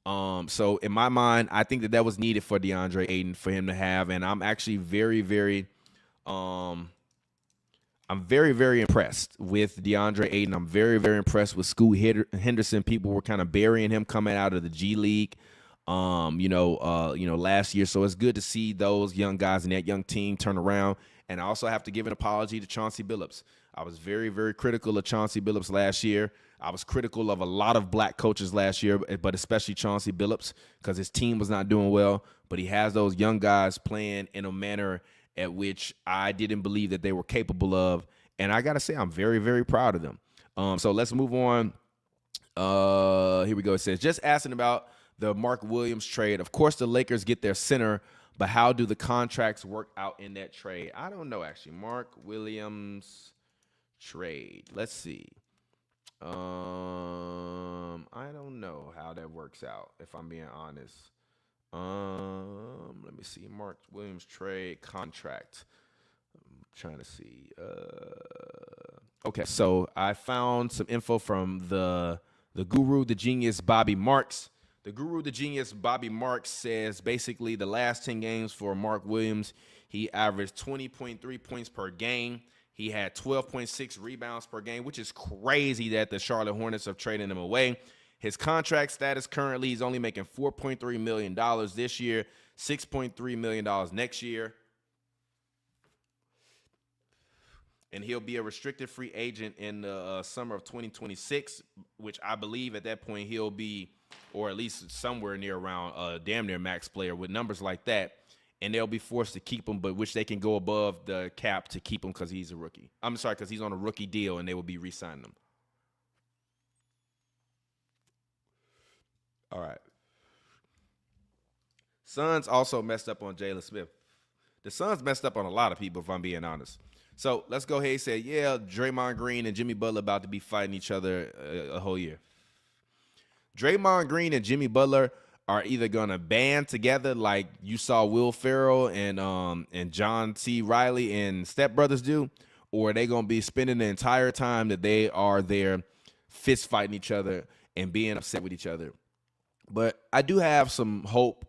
So in my mind, I think that was needed for DeAndre Ayton for him to have. And I'm actually very, very impressed with DeAndre Ayton. I'm very, very impressed with Scoot Henderson. People were kind of burying him coming out of the G League, last year. So it's good to see those young guys and that young team turn around. And I also have to give an apology to Chauncey Billups. I was very, very critical of Chauncey Billups last year. I was critical of a lot of black coaches last year, but especially Chauncey Billups, because his team was not doing well. But he has those young guys playing in a manner at which I didn't believe that they were capable of. And I got to say, I'm very, very proud of them. So let's move on. Here we go. It says, just asking about the Mark Williams trade. Of course, the Lakers get their center, but how do the contracts work out in that trade? I don't know, actually. Mark Williams trade. Let's see. I don't know how that works out, if I'm being honest. Let me see. Mark Williams trade contract. I'm trying to see. Okay, so I found some info from the guru, the genius, Bobby Marks. The guru, the genius, Bobby Marks says basically the last 10 games for Mark Williams, he averaged 20.3 points per game. He had 12.6 rebounds per game, which is crazy that the Charlotte Hornets are trading him away. His contract status currently, he's only making $4.3 million this year, $6.3 million next year. And he'll be a restricted free agent in the summer of 2026, which I believe at that point he'll be, or at least somewhere near around damn near max player with numbers like that. And they'll be forced to keep him, but which they can go above the cap to keep him because he's a rookie. I'm sorry, because he's on a rookie deal, and they will be re-signing him. All right. Suns also messed up on Jalen Smith. The Suns messed up on a lot of people, if I'm being honest. So let's go ahead and say, yeah, Draymond Green and Jimmy Butler about to be fighting each other a whole year. Draymond Green and Jimmy Butler are either gonna band together like you saw Will Ferrell and John C. Reilly and Step Brothers do, or they gonna be spending the entire time that they are there fist fighting each other and being upset with each other. But I do have some hope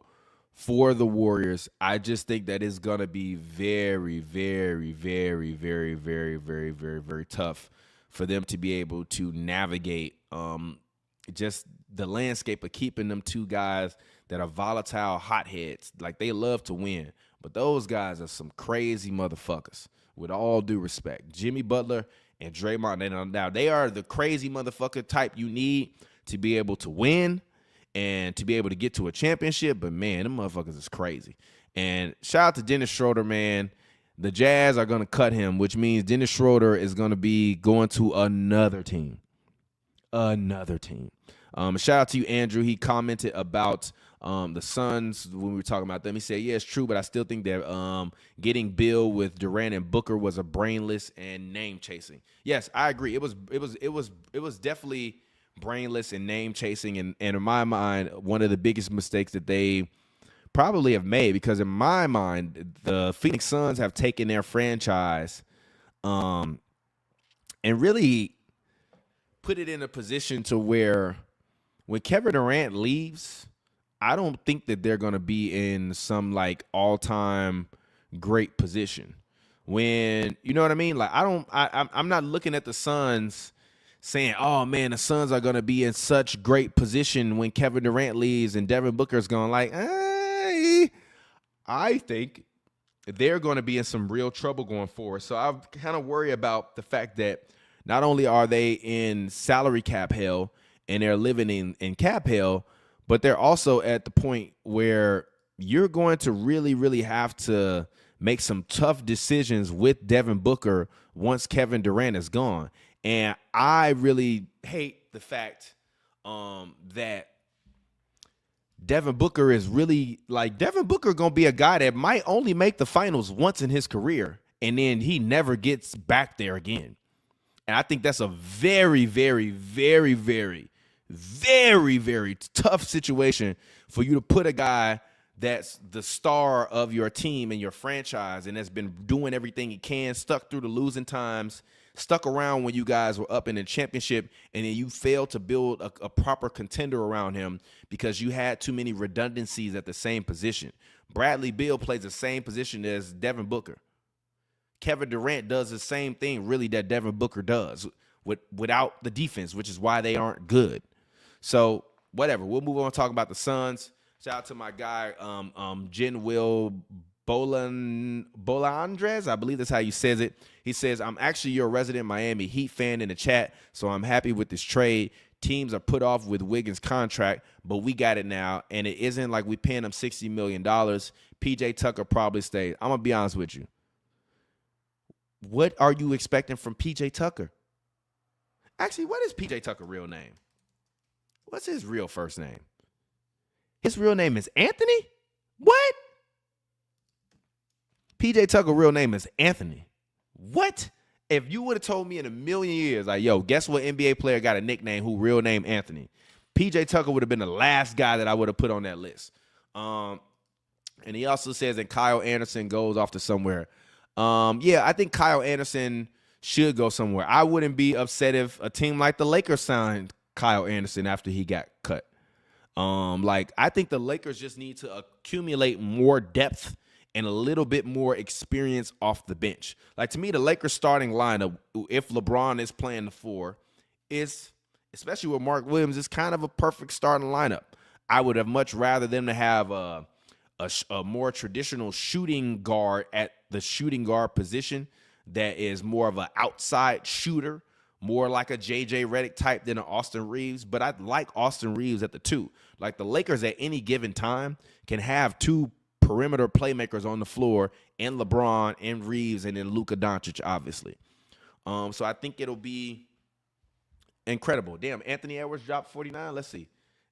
for the Warriors. I just think that it's gonna be very, very, very, very, very, very, very, very tough for them to be able to navigate just the landscape of keeping them two guys that are volatile hotheads. Like, they love to win, but those guys are some crazy motherfuckers, with all due respect. Jimmy Butler and Draymond, now they are the crazy motherfucker type you need to be able to win and to be able to get to a championship. But man, them motherfuckers is crazy. And shout out to Dennis Schroeder, man. The Jazz are going to cut him, which means Dennis Schroeder is going to be going to another team. Another team. Shout out to you, Andrew. He commented about the Suns when we were talking about them. He said, "Yeah, it's true, but I still think that getting Bill with Durant and Booker was a brainless and name chasing." Yes, I agree. It was definitely brainless and name chasing, and in my mind, one of the biggest mistakes that they probably have made, because in my mind, the Phoenix Suns have taken their franchise and really put it in a position to where when Kevin Durant leaves, I don't think that they're going to be in some like all-time great position. When, you know what I mean? Like I'm not looking at the Suns saying, "Oh man, the Suns are going to be in such great position when Kevin Durant leaves and Devin Booker's going like, hey." I think they're going to be in some real trouble going forward. So I kind of worry about the fact that not only are they in salary cap hell and they're living in cap hell, but they're also at the point where you're going to really, really have to make some tough decisions with Devin Booker once Kevin Durant is gone. And I really hate the fact that Devin Booker is really like, Devin Booker going to be a guy that might only make the finals once in his career, and then he never gets back there again. And I think that's a very, very, very, very, very, very tough situation for you to put a guy that's the star of your team and your franchise and has been doing everything he can, stuck through the losing times, stuck around when you guys were up in the championship, and then you failed to build a proper contender around him because you had too many redundancies at the same position. Bradley Beal plays the same position as Devin Booker. Kevin Durant does the same thing, really, that Devin Booker does without the defense, which is why they aren't good. So, whatever. We'll move on to talk about the Suns. Shout out to my guy, Will Bolandres. I believe that's how you says it. He says, "I'm actually your resident Miami Heat fan in the chat, so I'm happy with this trade. Teams are put off with Wiggins' contract, but we got it now, and it isn't like we paying him $60 million. PJ Tucker probably stays." I'm going to be honest with you. What are you expecting from PJ Tucker? Actually, what is PJ Tucker's real name? What's his real first name? His real name is Anthony? What? PJ Tucker's real name is Anthony. What? If you would have told me in a million years, like, yo, guess what NBA player got a nickname who real name Anthony? PJ Tucker would have been the last guy that I would have put on that list. And he also says that Kyle Anderson goes off to somewhere. Yeah, I think Kyle Anderson should go somewhere. I wouldn't be upset if a team like the Lakers signed Kyle Anderson after he got cut. I think the Lakers just need to accumulate more depth and a little bit more experience off the bench. Like, to me, the Lakers starting lineup, if LeBron is playing the 4, is, especially with Mark Williams, is kind of a perfect starting lineup. I would have much rather them to have a more traditional shooting guard at the shooting guard position that is more of an outside shooter, more like a J.J. Redick type than an Austin Reeves. But I like Austin Reeves at the 2. Like, the Lakers at any given time can have 2 perimeter playmakers on the floor, and LeBron and Reeves, and then Luka Doncic, obviously. So I think it'll be incredible. Damn, Anthony Edwards dropped 49. Let's see.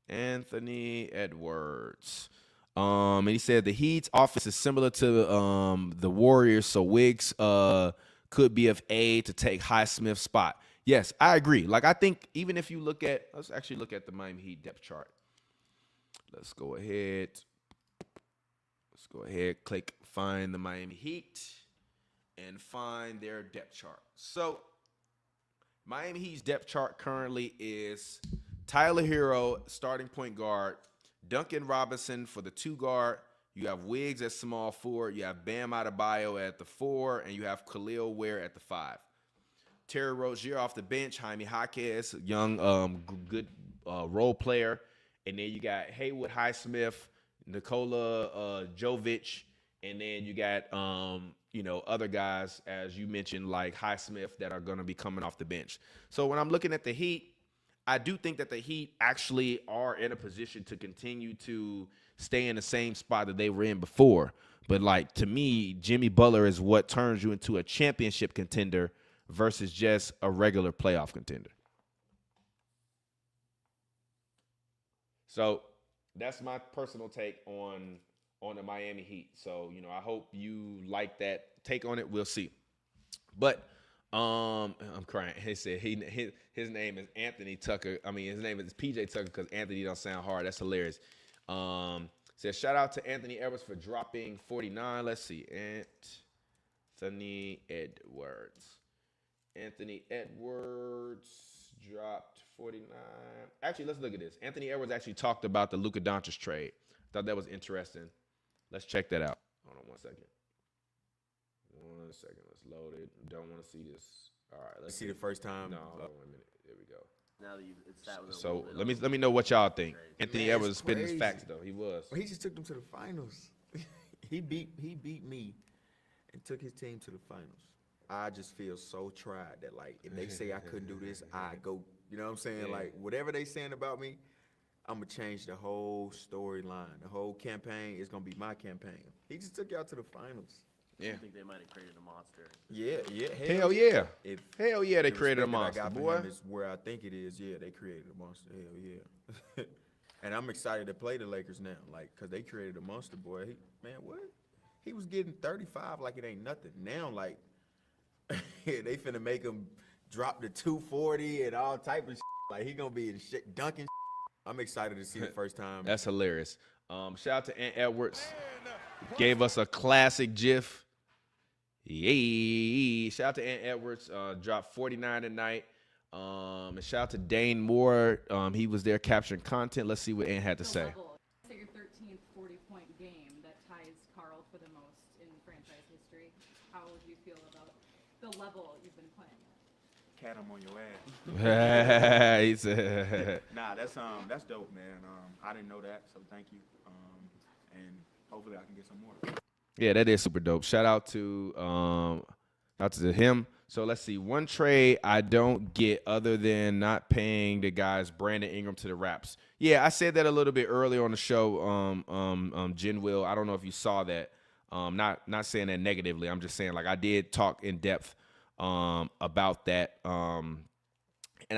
Anthony Edwards. And he said the Heat's offense is similar to the Warriors, so Wiggs could be of aid to take Highsmith's spot. Yes, I agree. Like, I think even if you look at, let's actually look at the Miami Heat depth chart. Let's go ahead. Click find the Miami Heat and find their depth chart. So Miami Heat's depth chart currently is Tyler Hero, starting point guard, Duncan Robinson for the 2 guard. You have Wiggs at small 4. You have Bam Adebayo at the 4, and you have Khalil Ware at the 5. Terry Rozier off the bench, Jaime Jaquez, young, good role player. And then you got Haywood Highsmith, Nikola Jovic, and then you got other guys, as you mentioned, like Highsmith, that are going to be coming off the bench. So when I'm looking at the Heat, I do think that the Heat actually are in a position to continue to stay in the same spot that they were in before. But, like, to me, Jimmy Butler is what turns you into a championship contender versus just a regular playoff contender. So that's my personal take on the Miami Heat. So, I hope you like that take on it. We'll see. But I'm crying. He said his name is Anthony Tucker. I mean, his name is PJ Tucker because Anthony don't sound hard. That's hilarious. Says shout out to Anthony Edwards for dropping 49. Let's see. Anthony Edwards. Anthony Edwards dropped 49. Actually, let's look at this. Anthony Edwards actually talked about the Luka Doncic trade. Thought that was interesting. Let's check that out. Hold on 1 second. 1 second. Let's load it. Don't want to see this. All right. Let's See the first time. No, hold on 1 minute. There we go. Now that it's sat with a So little bit let me know what y'all think. Anthony Man, Edwards it's spitting his crazy. facts though. He was. He just took them to the finals. he beat me and took his team to the finals. I just feel so tried that, like, if they say I couldn't do this, I go. You know what I'm saying? Yeah. Like, whatever they saying about me, I'm gonna change the whole storyline. The whole campaign is gonna be my campaign. He just took y'all to the finals. Yeah. I think they might have created a monster. Yeah. Hell yeah. If Hell yeah, they the created a respect that monster, I got for boy. him is where I think it is. Yeah, they created a monster. Hell yeah. And I'm excited to play the Lakers now, like, cause they created a monster, boy. Man, what? He was getting 35 like it ain't nothing. Now, like, they finna make him drop to 240 and all type of shit. Like, he gonna be in shit, dunking. I'm excited to see the first time. That's hilarious. Shout out to Ant Edwards. Gave us a classic GIF. Yay. Shout out to Ant Edwards. Dropped 49 tonight. And shout out to Dane Moore. He was there capturing content. Let's see what Ant had to say. Level. Say your 13th 40-point game that ties Carl for the most in franchise history. How would you feel about the level you've been playing at? Cat, I'm on your ass. He said, Nah, that's dope, man. I didn't know that, so thank you. And hopefully I can get some more. yeah, that is super dope. Shout out to him. So let's see. One trade I don't get other than not paying the guys Brandon Ingram to the Raps. Yeah, I said that a little bit earlier on the show. Jen Will. I don't know if you saw that. Not saying that negatively. I'm just saying, like, I did talk in depth about that. And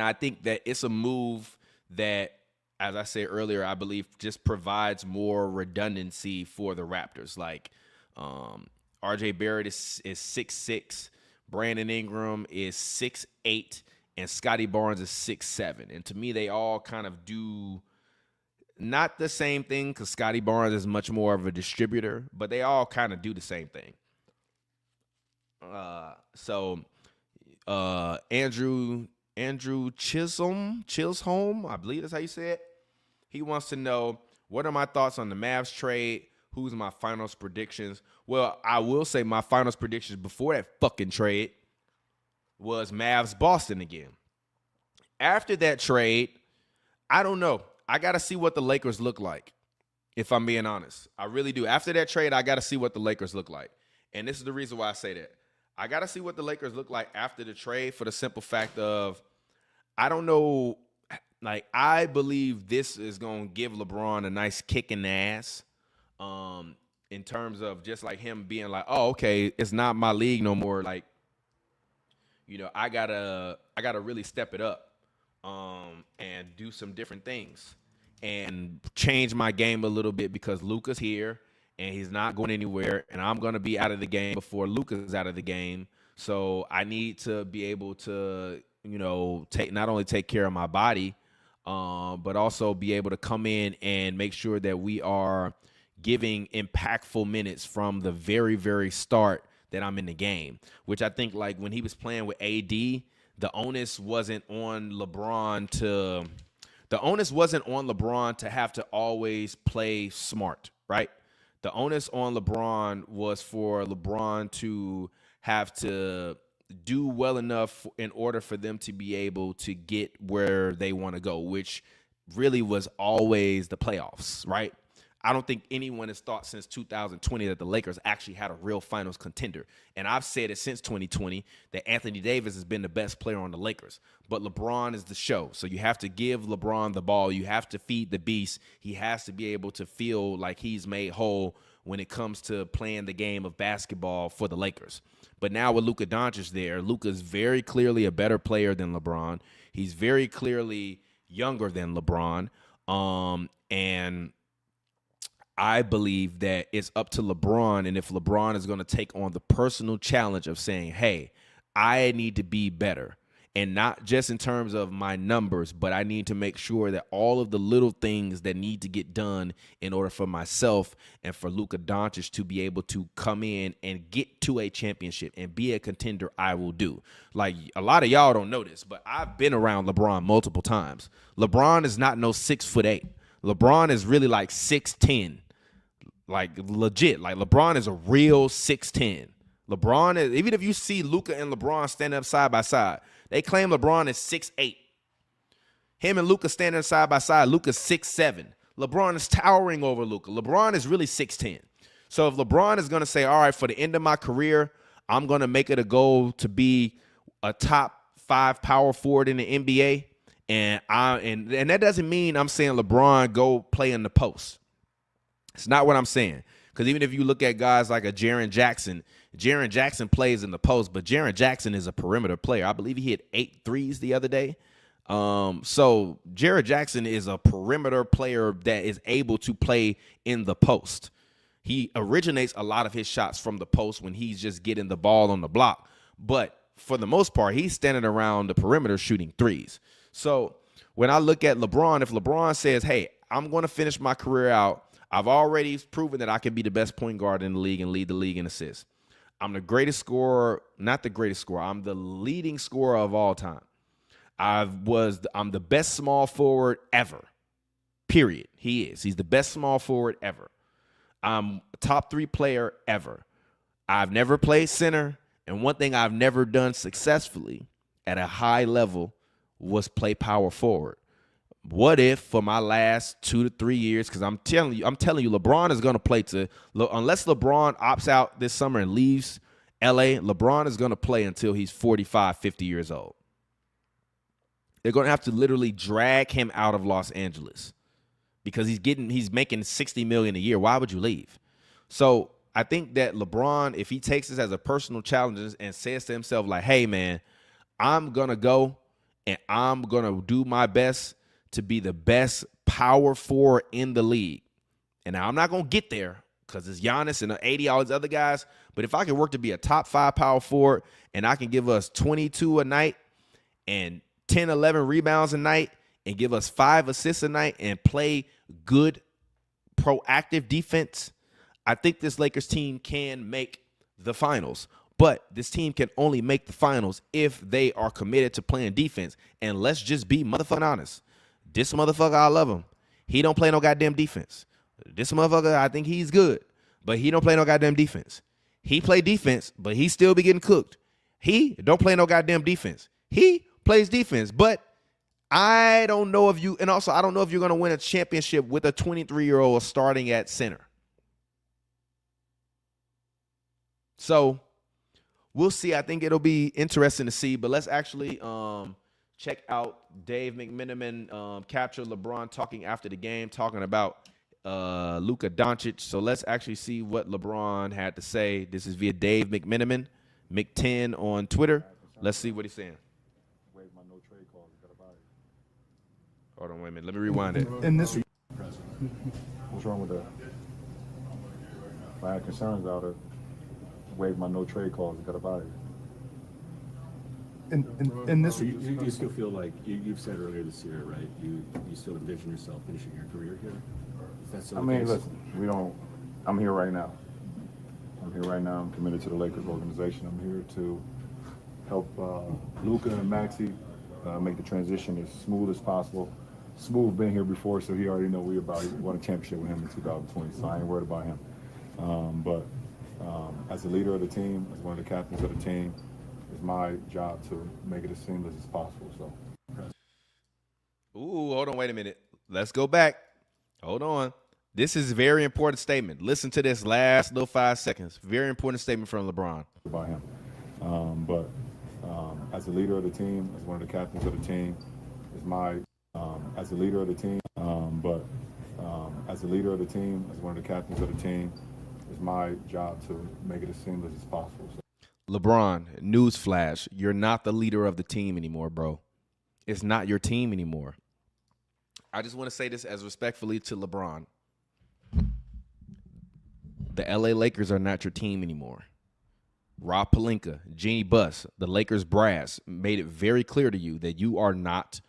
I think that it's a move that, as I said earlier, I believe just provides more redundancy for the Raptors. Like, R.J. Barrett is 6'6", Brandon Ingram is 6'8", and Scotty Barnes is 6'7". And to me, they all kind of do not the same thing because Scotty Barnes is much more of a distributor, but they all kind of do the same thing. Andrew Chisholm, I believe that's how you say it. He wants to know, what are my thoughts on the Mavs trade? Who's my finals predictions? Well, I will say my finals predictions before that fucking trade was Mavs Boston again. After that trade, I don't know. I got to see what the Lakers look like, if I'm being honest. I really do. After that trade, I got to see what the Lakers look like. And this is the reason why I say that. I got to see what the Lakers look like after the trade for the simple fact of, I don't know, like, I believe this is going to give LeBron a nice kick in the ass in terms of just like him being like, oh, okay, it's not my league no more. Like, you know, I gotta really step it up and do some different things and change my game a little bit because Luka's here and he's not going anywhere, and I'm going to be out of the game before Luka's out of the game. So I need to be able to, you know, not only take care of my body, but also be able to come in and make sure that we are giving impactful minutes from the very, very start that I'm in the game, which I think, like, when he was playing with AD, the onus wasn't on LeBron to have to always play smart, right? The onus on LeBron was for LeBron to have to do well enough in order for them to be able to get where they want to go, which really was always the playoffs, right? I don't think anyone has thought since 2020 that the Lakers actually had a real finals contender. And I've said it since 2020 that Anthony Davis has been the best player on the Lakers. But LeBron is the show. So you have to give LeBron the ball. You have to feed the beast. He has to be able to feel like he's made whole when it comes to playing the game of basketball for the Lakers. But now with Luka Doncic there, Luka's very clearly a better player than LeBron. He's very clearly younger than LeBron. And I believe that it's up to LeBron, and if LeBron is going to take on the personal challenge of saying, hey, I need to be better, and not just in terms of my numbers, but I need to make sure that all of the little things that need to get done in order for myself and for Luka Doncic to be able to come in and get to a championship and be a contender, I will do. Like, a lot of y'all don't know this, but I've been around LeBron multiple times. LeBron is not no 6'8". LeBron is really like 6'10". Like, legit. Like, LeBron is a real 6'10". LeBron is, even if you see Luka and LeBron standing up side by side, they claim LeBron is 6'8". Him and Luka standing side by side, Luka's 6'7". LeBron is towering over Luka. LeBron is really 6'10". So if LeBron is going to say, all right, for the end of my career, I'm going to make it a goal to be a top 5 power forward in the NBA, and that doesn't mean I'm saying LeBron go play in the post. It's not what I'm saying. Because even if you look at guys like a Jaren Jackson plays in the post, but Jaren Jackson is a perimeter player. I believe he hit 8 threes the other day. So Jaren Jackson is a perimeter player that is able to play in the post. He originates a lot of his shots from the post when he's just getting the ball on the block. But for the most part, he's standing around the perimeter shooting threes. So when I look at LeBron, if LeBron says, hey, I'm going to finish my career out, I've already proven that I can be the best point guard in the league and lead the league in assists. I'm the greatest scorer, not the greatest scorer. I'm the leading scorer of all time. I'm the best small forward ever. Period. He's the best small forward ever. I'm a top 3 player ever. I've never played center, and one thing I've never done successfully at a high level was play power forward. What if for my last 2 to 3 years, because I'm telling you, LeBron is going to play unless LeBron opts out this summer and leaves LA, LeBron is going to play until he's 45, 50 years old. They're going to have to literally drag him out of Los Angeles because he's making $60 million a year. Why would you leave? So I think that LeBron, if he takes this as a personal challenge and says to himself like, hey, man, I'm going to go and I'm going to do my best to be the best power forward in the league. And now I'm not going to get there because it's Giannis and 80 all these other guys. But if I can work to be a top 5 power forward and I can give us 22 a night and 10, 11 rebounds a night and give us 5 assists a night and play good proactive defense, I think this Lakers team can make the finals. But this team can only make the finals if they are committed to playing defense. And let's just be motherfucking honest. This motherfucker, I love him. He don't play no goddamn defense. This motherfucker, I think he's good, but he don't play no goddamn defense. He play defense, but he still be getting cooked. He don't play no goddamn defense. He plays defense, but I don't know if you, and also I don't know if you're going to win a championship with a 23-year-old starting at center. So we'll see. I think it'll be interesting to see, but let's actually check out Dave McMenamin capture LeBron talking after the game, talking about Luka Doncic. So let's actually see what LeBron had to say. This is via Dave McMenamin, Mc10 on Twitter. Let's see what he's saying. Hold on, wait a minute. Let me rewind it. In this, what's wrong with that? If I had concerns about it, waive my no trade clause and got about it. in this, So you still feel like you've said earlier this year, right? You still envision yourself finishing your career here? Is that still I the mean, case? listen, I'm here right now. I'm committed to the Lakers organization. I'm here to help Luka and Maxey make the transition as smooth as possible. Smooth been here before, so he already know we won a championship with him in 2020, so I ain't worried about him. But as the leader of the team, as one of the captains of the team, it's my job to make it as seamless as possible. So. Ooh, hold on, wait a minute. Let's go back. Hold on. This is a very important statement. Listen to this last little 5 seconds. Very important statement from LeBron. About him. But as the leader of the team, as one of the captains of the team, it's my as the leader of the team. As the leader of the team, as one of the captains of the team, it's my job to make it as seamless as possible. So. LeBron, newsflash, you're not the leader of the team anymore, bro. It's not your team anymore. I just want to say this as respectfully to LeBron. The LA Lakers are not your team anymore. Rob Pelinka, Jeannie Buss, the Lakers brass made it very clear to you that you are not,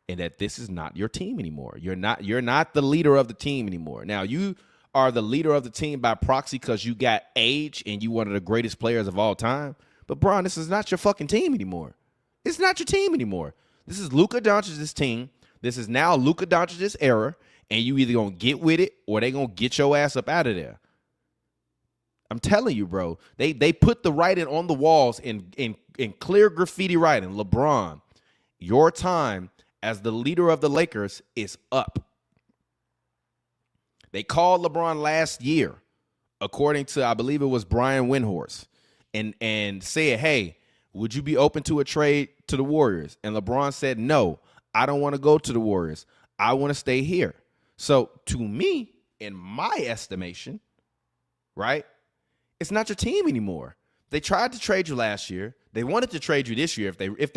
and that this is not your team anymore. You're not the leader of the team anymore. Now, you are the leader of the team by proxy because you got age and you one of the greatest players of all time. But, Bron, this is not your fucking team anymore. It's not your team anymore. This is Luka Doncic's team. This is now Luka Doncic's era, and you either going to get with it or they going to get your ass up out of there. I'm telling you, bro. They put the writing on the walls in clear graffiti writing. LeBron, your time as the leader of the Lakers is up. They called LeBron last year, according to, I believe it was Brian Windhorst, and said, hey, would you be open to a trade to the Warriors? And LeBron said, no, I don't want to go to the Warriors. I want to stay here. So to me, in my estimation, right, it's not your team anymore. They tried to trade you last year. They wanted to trade you this year. If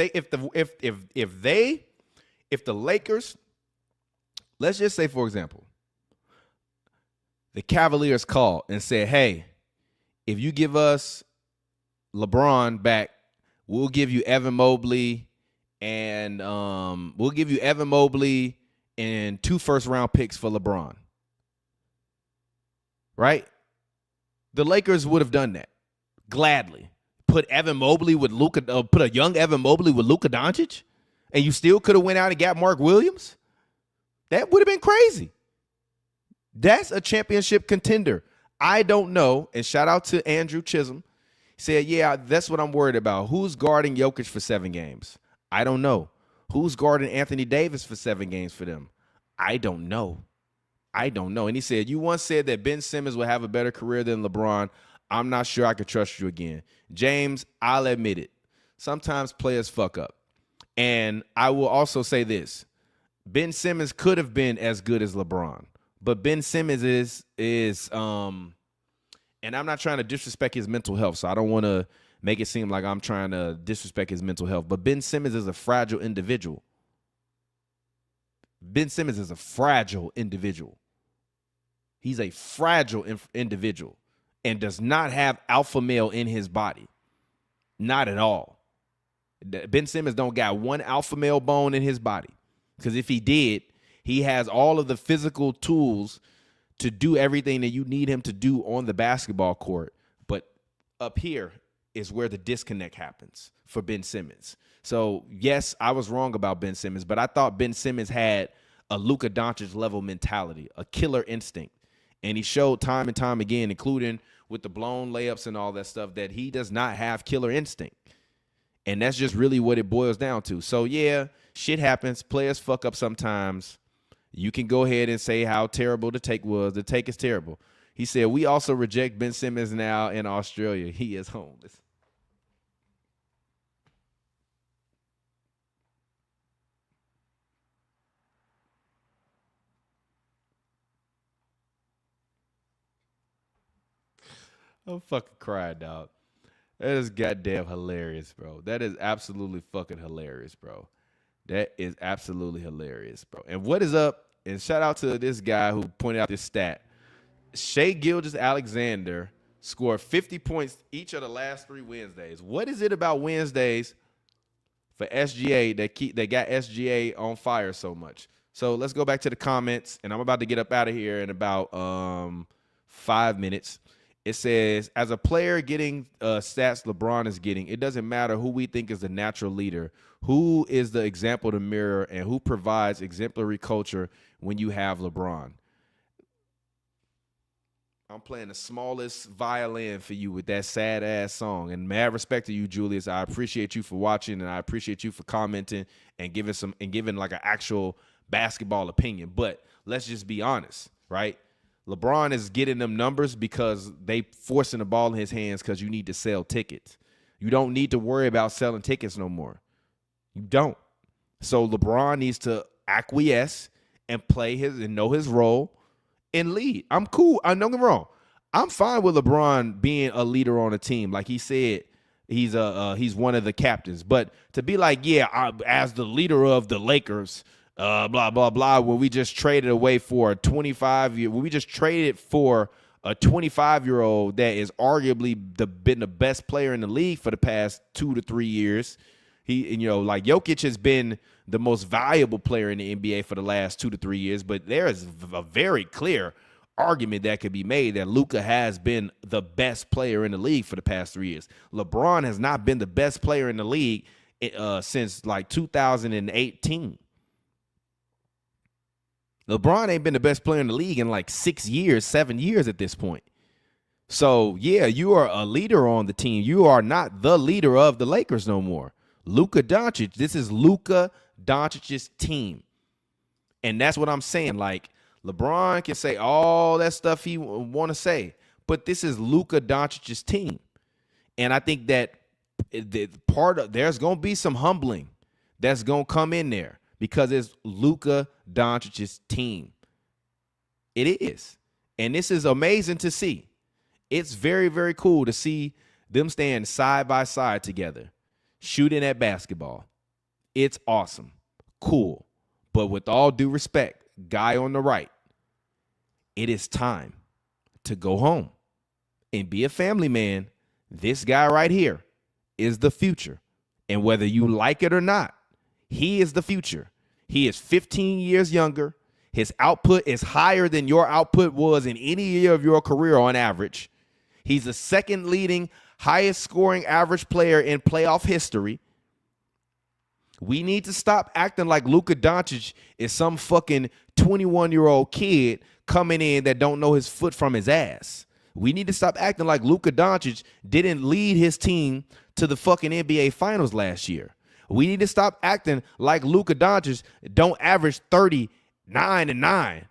the Lakers, let's just say, for example, the Cavaliers called and said, hey, if you give us LeBron back, we'll give you Evan Mobley and 2 first-round picks for LeBron. Right? The Lakers would have done that gladly. Put Evan Mobley with Luka, put a young Evan Mobley with Luka Doncic, and you still could have went out and got Mark Williams. That would have been crazy. That's a championship contender. I don't know. And shout out to Andrew Chisholm. He said, yeah, that's what I'm worried about. Who's guarding Jokic for 7 games? I don't know. Who's guarding Anthony Davis for 7 games for them? I don't know. And he said, you once said that Ben Simmons will have a better career than LeBron. I'm not sure I could trust you again. James, I'll admit it. Sometimes players fuck up. And I will also say this. Ben Simmons could have been as good as LeBron. But Ben Simmons is and I'm not trying to disrespect his mental health, so I don't want to make it seem like I'm trying to disrespect his mental health. But Ben Simmons is a fragile individual. Ben Simmons is a fragile individual. He's a fragile individual and does not have alpha male in his body. Not at all. Ben Simmons don't got one alpha male bone in his body. Because if he did, he has all of the physical tools to do everything that you need him to do on the basketball court. But up here is where the disconnect happens for Ben Simmons. So, yes, I was wrong about Ben Simmons, but I thought Ben Simmons had a Luka Doncic level mentality, a killer instinct. And he showed time and time again, including with the blown layups and all that stuff, that he does not have killer instinct. And that's just really what it boils down to. So, yeah, shit happens. Players fuck up sometimes. You can go ahead and say how terrible the take was. The take is terrible. He said, we also reject Ben Simmons now in Australia. He is homeless. I'm fucking crying, dog. That is goddamn hilarious, bro. That is absolutely fucking hilarious, bro. That is absolutely hilarious, bro. And what is up? And shout out to this guy who pointed out this stat. Shai Gilgeous-Alexander scored 50 points each of the last 3 Wednesdays. What is it about Wednesdays for SGA that got SGA on fire so much? So let's go back to the comments, and I'm about to get up out of here in about 5 minutes. It says, as a player getting stats LeBron is getting, it doesn't matter who we think is the natural leader, who is the example to mirror, and who provides exemplary culture when you have LeBron. I'm playing the smallest violin for you with that sad-ass song. And mad respect to you, Julius. I appreciate you for watching, and I appreciate you for commenting and giving like an actual basketball opinion. But let's just be honest, right? LeBron is getting them numbers because they forcing the ball in his hands because you need to sell tickets. You don't need to worry about selling tickets no more. You don't. So LeBron needs to acquiesce and play and know his role and lead. I'm cool. Don't get me wrong. I'm fine with LeBron being a leader on a team. Like he said, he's one of the captains. But to be like, as the leader of the Lakers, blah, blah, blah, when we just traded away for a 25-year, when we just traded for a 25-year-old that is arguably been the best player in the league for the past 2 to 3 years. Like Jokic has been the most valuable player in the NBA for the last 2 to 3 years, but there is a very clear argument that could be made that Luka has been the best player in the league for the past 3 years. LeBron has not been the best player in the league since like 2018. LeBron ain't been the best player in the league in like 6 years, 7 years at this point. So, yeah, you are a leader on the team. You are not the leader of the Lakers no more. Luka Doncic, this is Luka Doncic's team. And that's what I'm saying. Like, LeBron can say all that stuff he want to say, but this is Luka Doncic's team. And I think that there's going to be some humbling that's going to come in there because it's Luka Doncic's team. It is. And this is amazing to see. It's very, very cool to see them stand side by side together, shooting at basketball. It's awesome. Cool. But with all due respect, guy on the right, it is time to go home and be a family man. This guy right here is the future. And whether you like it or not, he is the future. He is 15 years younger. His output is higher than your output was in any year of your career on average. He's the second leading highest scoring average player in playoff history. We need to stop acting like Luka Doncic is some fucking 21-year-old kid coming in that don't know his foot from his ass. We need to stop acting like Luka Doncic didn't lead his team to the fucking NBA Finals last year. We need to stop acting like Luka Doncic don't average 39-9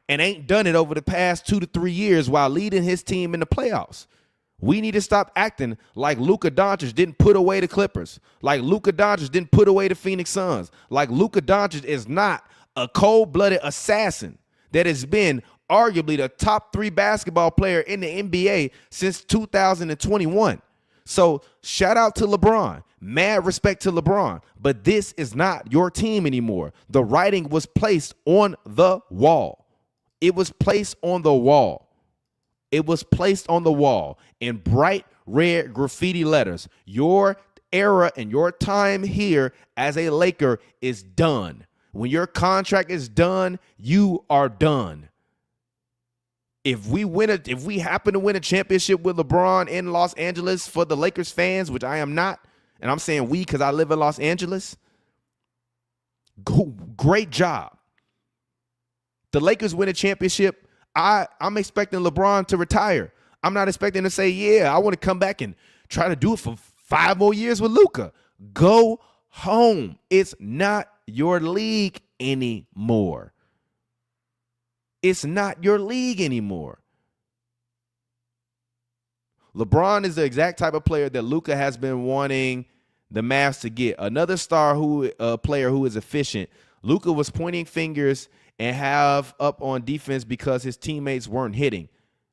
and ain't done it over the past 2 to 3 years while leading his team in the playoffs. We need to stop acting like Luka Doncic didn't put away the Clippers, like Luka Doncic didn't put away the Phoenix Suns, like Luka Doncic is not a cold-blooded assassin that has been arguably the top 3 basketball player in the NBA since 2021. So shout out to LeBron. Mad respect to LeBron. But this is not your team anymore. The writing was placed on the wall. It was placed on the wall. It was placed on the wall in bright red graffiti letters. Your era and your time here as a Laker is done. When your contract is done, you are done. If we happen to win a championship with LeBron in Los Angeles for the Lakers fans, which I am not, and I'm saying we because I live in Los Angeles, great job. The Lakers win a championship. I'm expecting LeBron to retire. I'm not expecting to say, yeah, I want to come back and try to do it for 5 more years with Luka. Go home. It's not your league anymore. It's not your league anymore. LeBron is the exact type of player that Luka has been wanting the Mavs to get. Another player who is efficient. Luka was pointing fingers and have up on defense because his teammates weren't hitting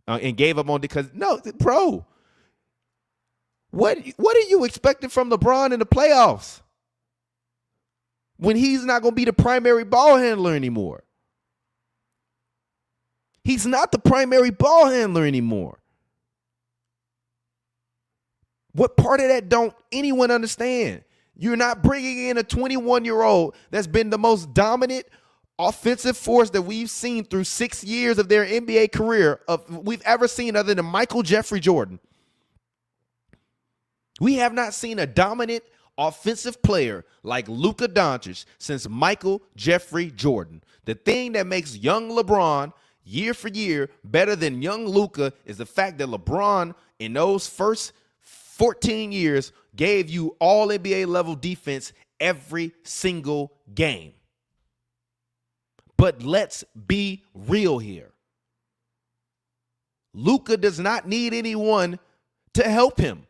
and gave up on because no, bro. What are you expecting from LeBron in the playoffs when he's not going to be the primary ball handler anymore? He's not the primary ball handler anymore. What part of that don't anyone understand? You're not bringing in a 21-year-old that's been the most dominant offensive force that we've seen through 6 years of their NBA career we've ever seen other than Michael Jeffrey Jordan. We have not seen a dominant offensive player like Luka Doncic since Michael Jeffrey Jordan. The thing that makes young LeBron year for year better than young Luka is the fact that LeBron in those first 14 years gave you all NBA level defense every single game. But let's be real here. Luka does not need anyone to help him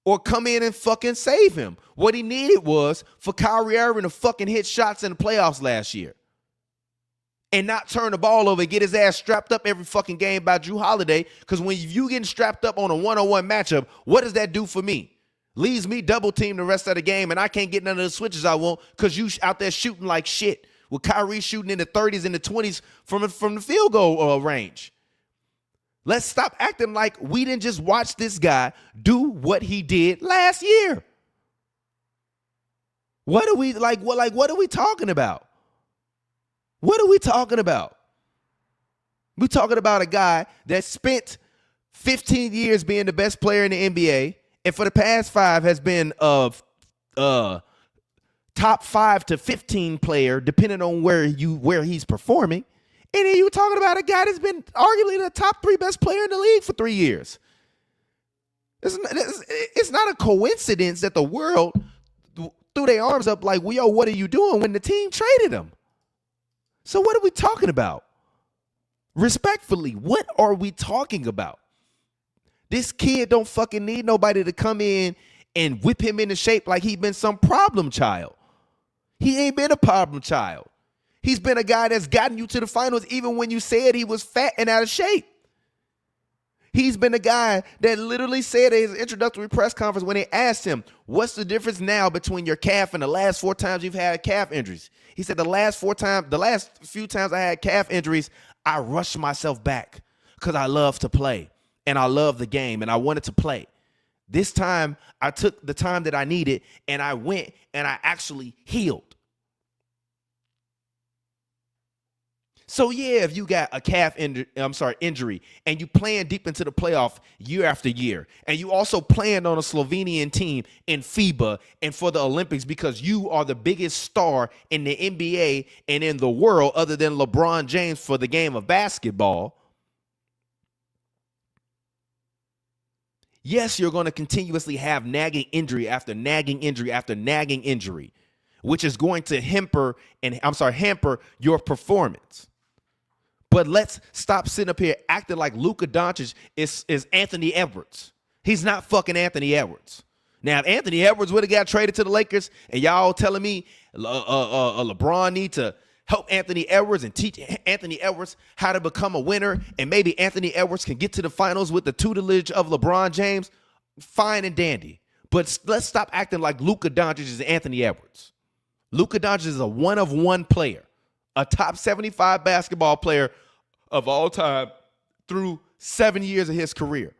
or come in and fucking save him. What he needed was for Kyrie Irving to fucking hit shots in the playoffs last year and not turn the ball over and get his ass strapped up every fucking game by Jrue Holiday. Because when you getting strapped up on a one-on-one matchup, what does that do for me? Leaves me double team the rest of the game and I can't get none of the switches I want because you out there shooting like shit. with Kyrie shooting in the 30s and the 20s from the field goal range. Let's stop acting like we didn't just watch this guy do what he did last year. What are we what are we talking about? What are we talking about? We're talking about a guy that spent 15 years being the best player in the NBA, and for the past 5 has been top 5 to 15 player, depending on where he's performing. And then you're talking about a guy that's been arguably the top 3 best player in the league for 3 years. It's not a coincidence that the world threw their arms up like, yo, what are you doing, when the team traded him? So what are we talking about? Respectfully, what are we talking about? This kid don't fucking need nobody to come in and whip him into shape like he been some problem child. He ain't been a problem child. He's been a guy that's gotten you to the finals even when you said he was fat and out of shape. He's been a guy that literally said at his introductory press conference when they asked him, what's the difference now between your calf and the last 4 times you've had calf injuries? He said the last few times I had calf injuries, I rushed myself back because I love to play and I love the game and I wanted to play. This time I took the time that I needed and I went and I actually healed. So yeah, if you got a calf injury and you playing deep into the playoff year after year, and you also playing on a Slovenian team in FIBA and for the Olympics because you are the biggest star in the NBA and in the world other than LeBron James for the game of basketball, yes, you're going to continuously have nagging injury after nagging injury after nagging injury, which is going to hamper your performance. But let's stop sitting up here acting like Luka Doncic is Anthony Edwards. He's not fucking Anthony Edwards. Now, if Anthony Edwards would have got traded to the Lakers and y'all telling me LeBron need to help Anthony Edwards and teach Anthony Edwards how to become a winner, and maybe Anthony Edwards can get to the finals with the tutelage of LeBron James, fine and dandy. But let's stop acting like Luka Doncic is Anthony Edwards. Luka Doncic is a one-of-one player, a top 75 basketball player of all time through 7 years of his career.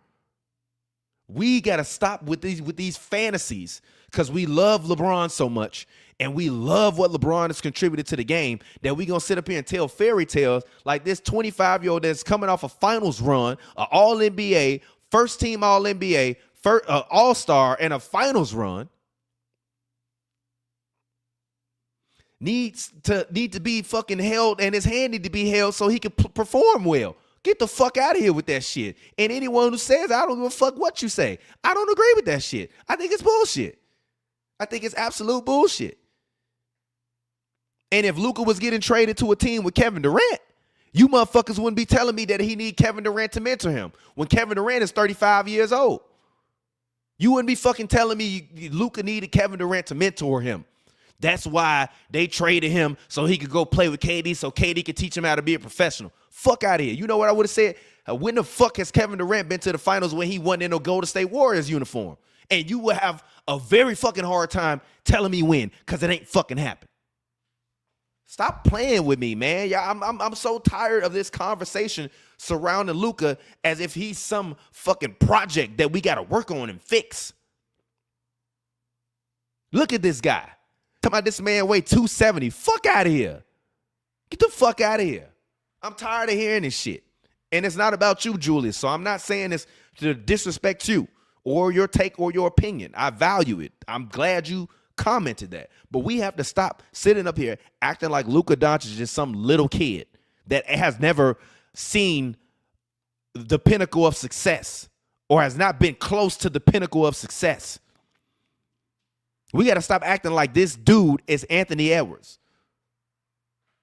We got to stop with these fantasies because we love LeBron so much and we love what LeBron has contributed to the game that we going to sit up here and tell fairy tales like this 25-year-old that's coming off a finals run, an All-NBA, first-team All-NBA, All-Star, and a finals run. Needs to be fucking held, and his hand need to be held so he can perform well. Get the fuck out of here with that shit. And anyone who says, I don't give a fuck what you say, I don't agree with that shit. I think it's bullshit. I think it's absolute bullshit. And if Luka was getting traded to a team with Kevin Durant, you motherfuckers wouldn't be telling me that he need Kevin Durant to mentor him when Kevin Durant is 35 years old. You wouldn't be fucking telling me Luka needed Kevin Durant to mentor him. That's why they traded him so he could go play with KD so KD could teach him how to be a professional. Fuck out of here. You know what I would have said? When the fuck has Kevin Durant been to the finals when he won in a Golden State Warriors uniform? And you will have a very fucking hard time telling me when, because it ain't fucking happened. Stop playing with me, man. Yeah, I'm so tired of this conversation surrounding Luka as if he's some fucking project that we got to work on and fix. Look at this guy. Talking about this man weigh 270. Fuck out of here. Get the fuck out of here. I'm tired of hearing this shit. And it's not about you, Julius. So I'm not saying this to disrespect you or your take or your opinion. I value it. I'm glad you commented that. But we have to stop sitting up here acting like Luka Doncic is some little kid that has never seen the pinnacle of success or has not been close to the pinnacle of success. We got to stop acting like this dude is Anthony Edwards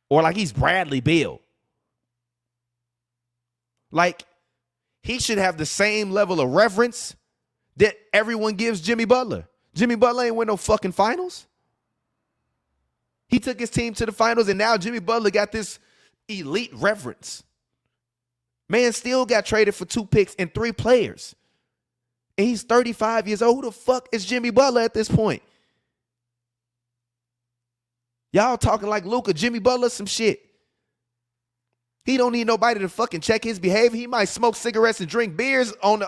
or like he's Bradley Beal. Like, he should have the same level of reverence that everyone gives Jimmy Butler. Jimmy Butler ain't win no fucking finals. He took his team to the finals, and now Jimmy Butler got this elite reverence. Man still got traded for 2 picks and 3 players. And he's 35 years old. Who the fuck is Jimmy Butler at this point? Y'all talking like Luka, Jimmy Butler, some shit. He don't need nobody to fucking check his behavior. He might smoke cigarettes and drink beers on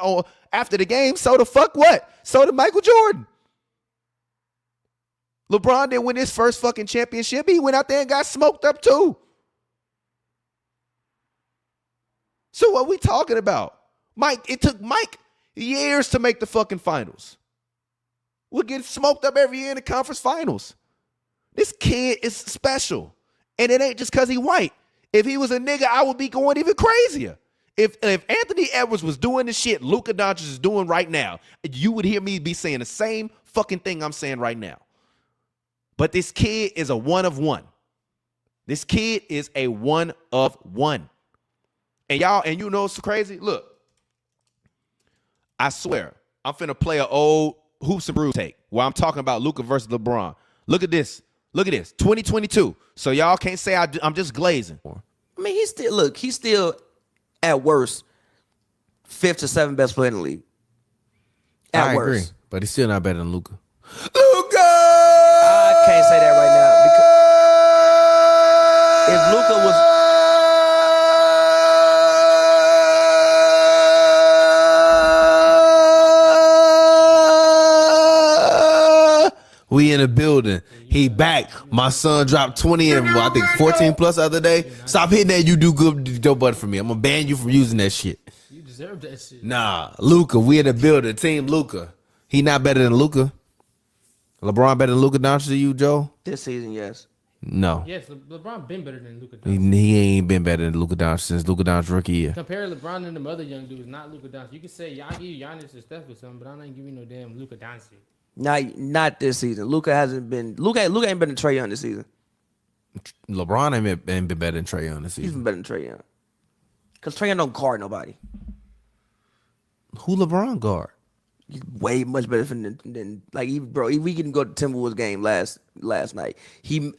after the game. So the fuck what? So did Michael Jordan. LeBron didn't win his first fucking championship. He went out there and got smoked up too. So what we talking about? It took Mike years to make the fucking finals. We'll get smoked up every year in the conference finals. This kid is special. And it ain't just because he white. If he was a nigga, I would be going even crazier. If Anthony Edwards was doing the shit Luka Doncic is doing right now, you would hear me be saying the same fucking thing I'm saying right now. But this kid is a one of one. This kid is a one of one. And y'all, and you know what's crazy? Look, I swear, I'm finna play an old Hoops and Brews take where I'm talking about Luka versus LeBron. Look at this. Look at this. 2022. So y'all can't say I'm just glazing. I mean, he's still at worst 5th to 7th best player in the league. At worst. Agree, but he's still not better than Luka. I can't say that right now because if Luka was we in the building. He back. My son dropped 20 and I think 14 plus the other day. Stop hitting that. You do good dope butter for me. I'm gonna ban you from using that shit. You deserve that shit. Nah, Luka. We in the building. Team Luka. He not better than Luka. LeBron better than Luka Doncic to you, Joe? this season, yes. No. Yes, LeBron been better than Luka He, Doncic. he ain't been better than Luka Doncic since Luka Doncic rookie year. Compare LeBron and them other young dudes, not Luka Doncic. You can say, yeah, I give you Giannis and Steph or something, but I'm not giving you no damn Luka Doncic. Not this season. Luka ain't been in Trae Young this season. LeBron ain't been better than Trae Young this He's season. been better than Trae Young. Because Trae Young don't guard nobody. Who LeBron guard? He's way much better than like even bro. We can go to Timberwolves game last night. He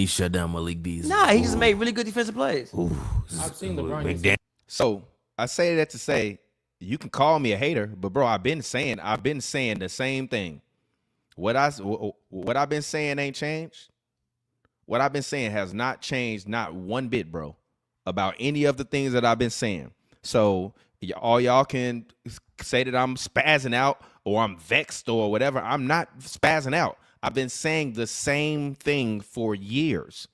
shut down Malik Beasley. Nah, he just made really good defensive plays. I've seen LeBron. Get So I say that to say you can call me a hater, but bro, I've been saying the same thing. What I've been saying ain't changed. What I've been saying has not changed, not one bit, bro, about any of the things that I've been saying. So all y'all can say that I'm spazzing out or I'm vexed or whatever. I'm not spazzing out. I've been saying the same thing for years.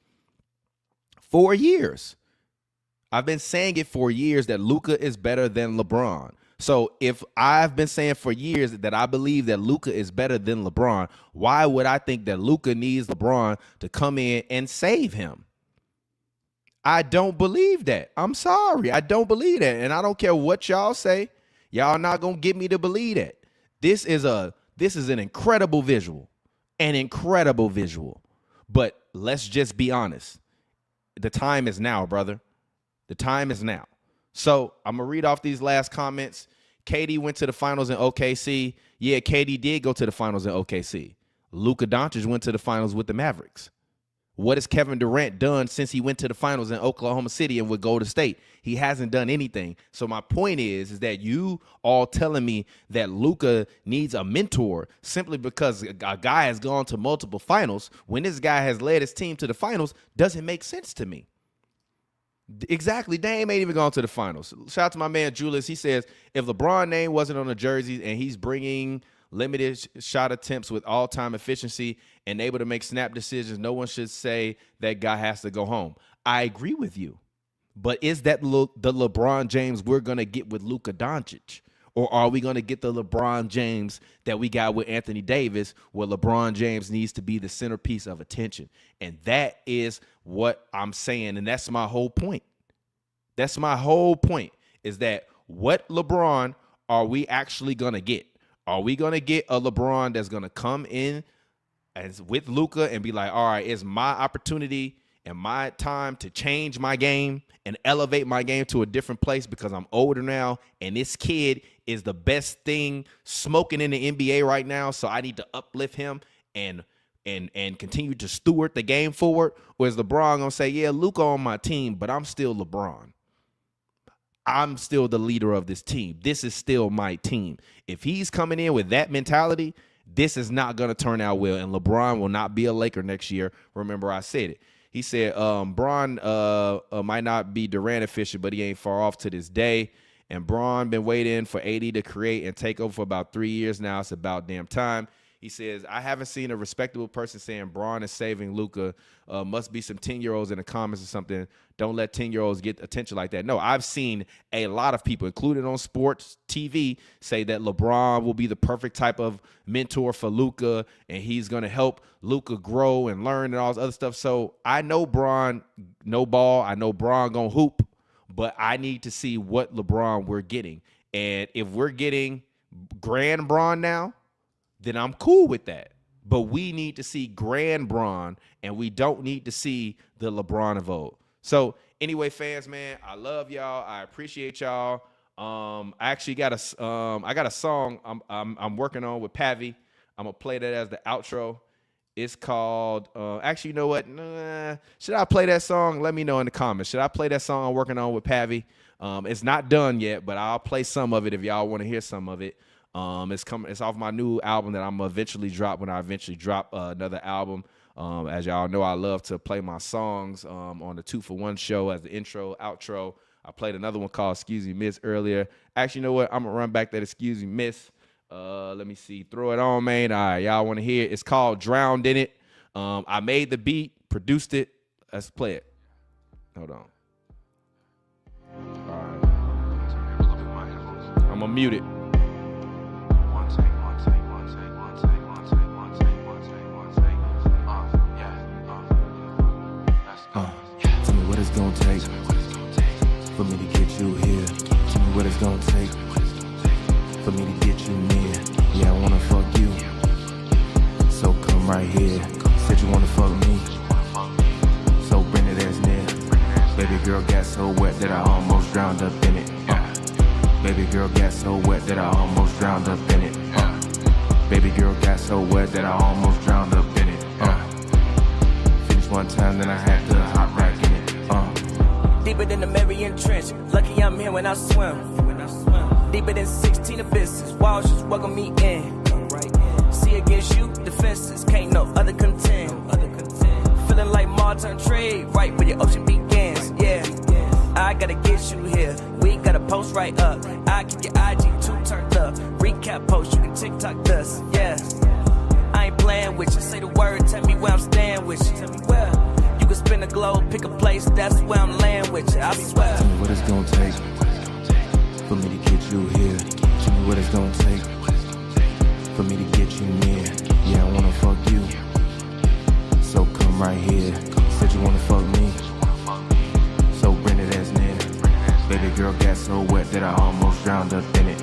4 years. I've been saying it for years that Luka is better than LeBron. So if I've been saying for years that I believe that Luka is better than LeBron, why would I think that Luka needs LeBron to come in and save him? I don't believe that. I'm sorry. I don't believe that. And I don't care what y'all say. Y'all not going to get me to believe that. This is an incredible visual. An incredible visual. But let's just be honest. The time is now, brother. The time is now. So I'm going to read off these last comments. KD went to the finals in OKC. Yeah, KD did go to the finals in OKC. Luka Doncic went to the finals with the Mavericks. What has Kevin Durant done since he went to the finals in Oklahoma City and with Golden State? He hasn't done anything. So my point is that you all telling me that Luka needs a mentor simply because a guy has gone to multiple finals when this guy has led his team to the finals doesn't make sense to me. Exactly. Dame ain't even gone to the finals. Shout out to my man Julius. He says, if LeBron name wasn't on the jerseys and he's bringing limited shot attempts with all-time efficiency and able to make snap decisions, no one should say that guy has to go home. I agree with you. But is that the LeBron James we're going to get with Luka Doncic? Or are we going to get the LeBron James that we got with Anthony Davis, where LeBron James needs to be the centerpiece of attention? And that is what I'm saying, and that's my whole point. That's my whole point, is that what LeBron are we actually going to get? Are we going to get a LeBron that's going to come in as with Luka and be like, all right, it's my opportunity and my time to change my game and elevate my game to a different place because I'm older now and this kid is the best thing smoking in the NBA right now, so I need to uplift him and continue to steward the game forward? Or is LeBron going to say, yeah, Luka on my team, but I'm still LeBron. I'm still the leader of this team. This is still my team. If he's coming in with that mentality this is not going to turn out well, and LeBron will not be a Laker next year. Remember, I said it. He said, Bron might not be Durant efficient, but he ain't far off to this day. And Bron been waiting for AD to create and take over for about 3 years now. It's about damn time. He says, I haven't seen a respectable person saying Bron is saving Luka. Must be some 10-year-olds in the comments or something. Don't let 10-year-olds get attention like that. No, I've seen a lot of people, including on sports TV, say that LeBron will be the perfect type of mentor for Luka, and he's going to help Luka grow and learn and all this other stuff. So I know Bron no ball. I know Bron going to hoop, but I need to see what LeBron we're getting. And if we're getting Grand Bron now, then I'm cool with that. But we need to see Grand Bron, and we don't need to see the LeBron of old. So anyway, fans, man, I love y'all. I appreciate y'all. I actually got a song I'm working on with Pavi. I'm gonna play that as the outro. It's called actually, you know what? Nah, should I play that song? Let me know in the comments. Should I play that song I'm working on with Pavi? It's not done yet, but I'll play some of it if y'all want to hear some of it. It's off my new album that I'm gonna eventually drop when I eventually drop another album. As y'all know, I love to play my songs on the 2-for-1 show as the intro, outro. I played another one called Excuse Me Miss earlier. Actually, you know what? I'm gonna run back that Excuse Me Miss. Let me see. Throw it on, man. All right, y'all want to hear it? It's called Drowned in It. I made the beat, produced it. Let's play it. Hold on. All right. I'm gonna mute it. Tell me what it's gonna take for me to get you here. Tell me what it's gonna take for me to get you near. Yeah, I wanna fuck you, so come right here. Said you wanna fuck me, so bring it as near. Baby girl got so wet that I almost drowned up in it. Baby girl got so wet that I almost drowned up in it. Baby girl got so wet that I almost drowned up in it. Finished one time, then I had to hop back in it. Deeper than the Marion Trench. Lucky I'm here when I swim. Deeper than 16 abysses. Walls just welcome me in. See against you, defenses. Can't no other contend. Feeling like Martin Trade, right where your ocean begins. Yeah, I gotta get you here. We gotta post right up. I keep your IG too turned up. Recap post, you can TikTok us. Yeah, I ain't playing with you. Say the word, tell me where I'm staying with you. Tell me where. You can spin the globe, pick a place, that's where I'm laying with you. I swear. Tell me what it's gonna take for me to get you here. Tell me what it's gonna take for me to get you near. Yeah, I wanna fuck you, so come right here. Said you wanna fuck me, so bring it as near. Baby girl got so wet that I almost drowned up in it.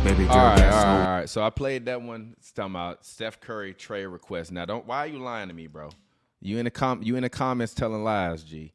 Baby girl All got so right. So I played that one. It's talking about Steph Curry trade request. Now, why are you lying to me, bro? You in the comments telling lies, G.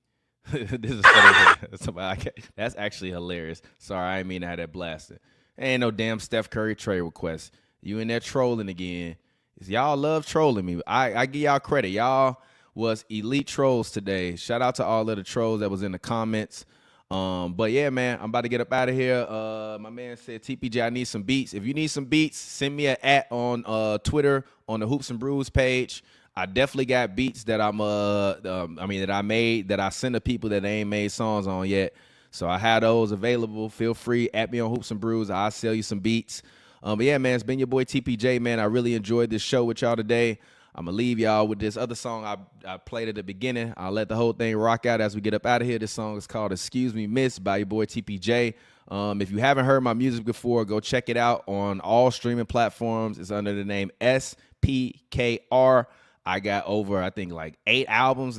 This is funny. That's actually hilarious. Sorry, I didn't mean to have that blasted. Ain't no damn Steph Curry trade request. You in there trolling again. Y'all love trolling me. I give y'all credit. Y'all was elite trolls today. Shout out to all of the trolls that was in the comments. But yeah, man, I'm about to get up out of here. My man said, TPJ, I need some beats. If you need some beats, send me an @ on Twitter on the Hoops and Brews page. I definitely got beats that that I made that I send to people that they ain't made songs on yet. So I had those available. Feel free, @ me on Hoops and Brews. I'll sell you some beats. But yeah, man, it's been your boy TPJ, man. I really enjoyed this show with y'all today. I'm going to leave y'all with this other song I played at the beginning. I'll let the whole thing rock out as we get up out of here. This song is called Excuse Me Miss by your boy TPJ. If you haven't heard my music before, go check it out on all streaming platforms. It's under the name SPKR. I got over, I think, like 9 albums,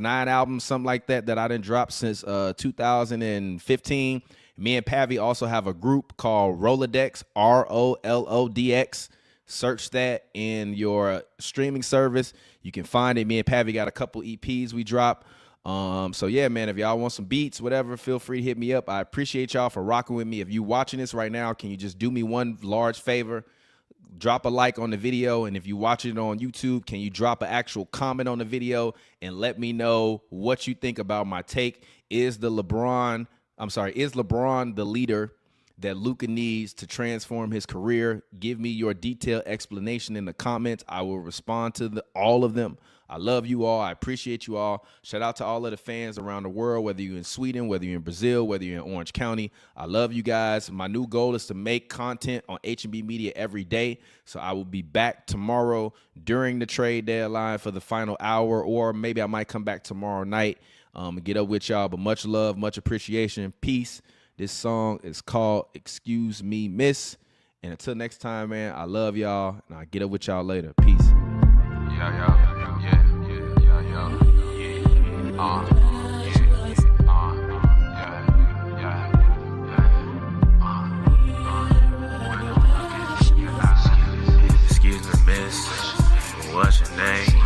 something like that I done dropped since 2015. Me and Pavi also have a group called Rolodex, ROLODX. Search that in your streaming service. You can find it. Me and Pavi got a couple EPs we drop. So yeah, man, if y'all want some beats, whatever, feel free to hit me up. I appreciate y'all for rocking with me. If you watching this right now, can you just do me one large favor? Drop a like on the video, and if you watching it on YouTube, can you drop an actual comment on the video and let me know what you think about my take? Is LeBron the leader that Luka needs to transform his career, give me your detailed explanation in the comments. I will respond to all of them. I love you all. I appreciate you all. Shout out to all of the fans around the world, whether you're in Sweden, whether you're in Brazil, whether you're in Orange County. I love you guys. My new goal is to make content on H&B Media every day. So I will be back tomorrow during the trade deadline for the final hour, or maybe I might come back tomorrow night and get up with y'all. But much love, much appreciation. Peace. This song is called Excuse Me, Miss. And until next time, man, I love y'all, and I'll get up with y'all later. Peace. Excuse me, miss, what's your name?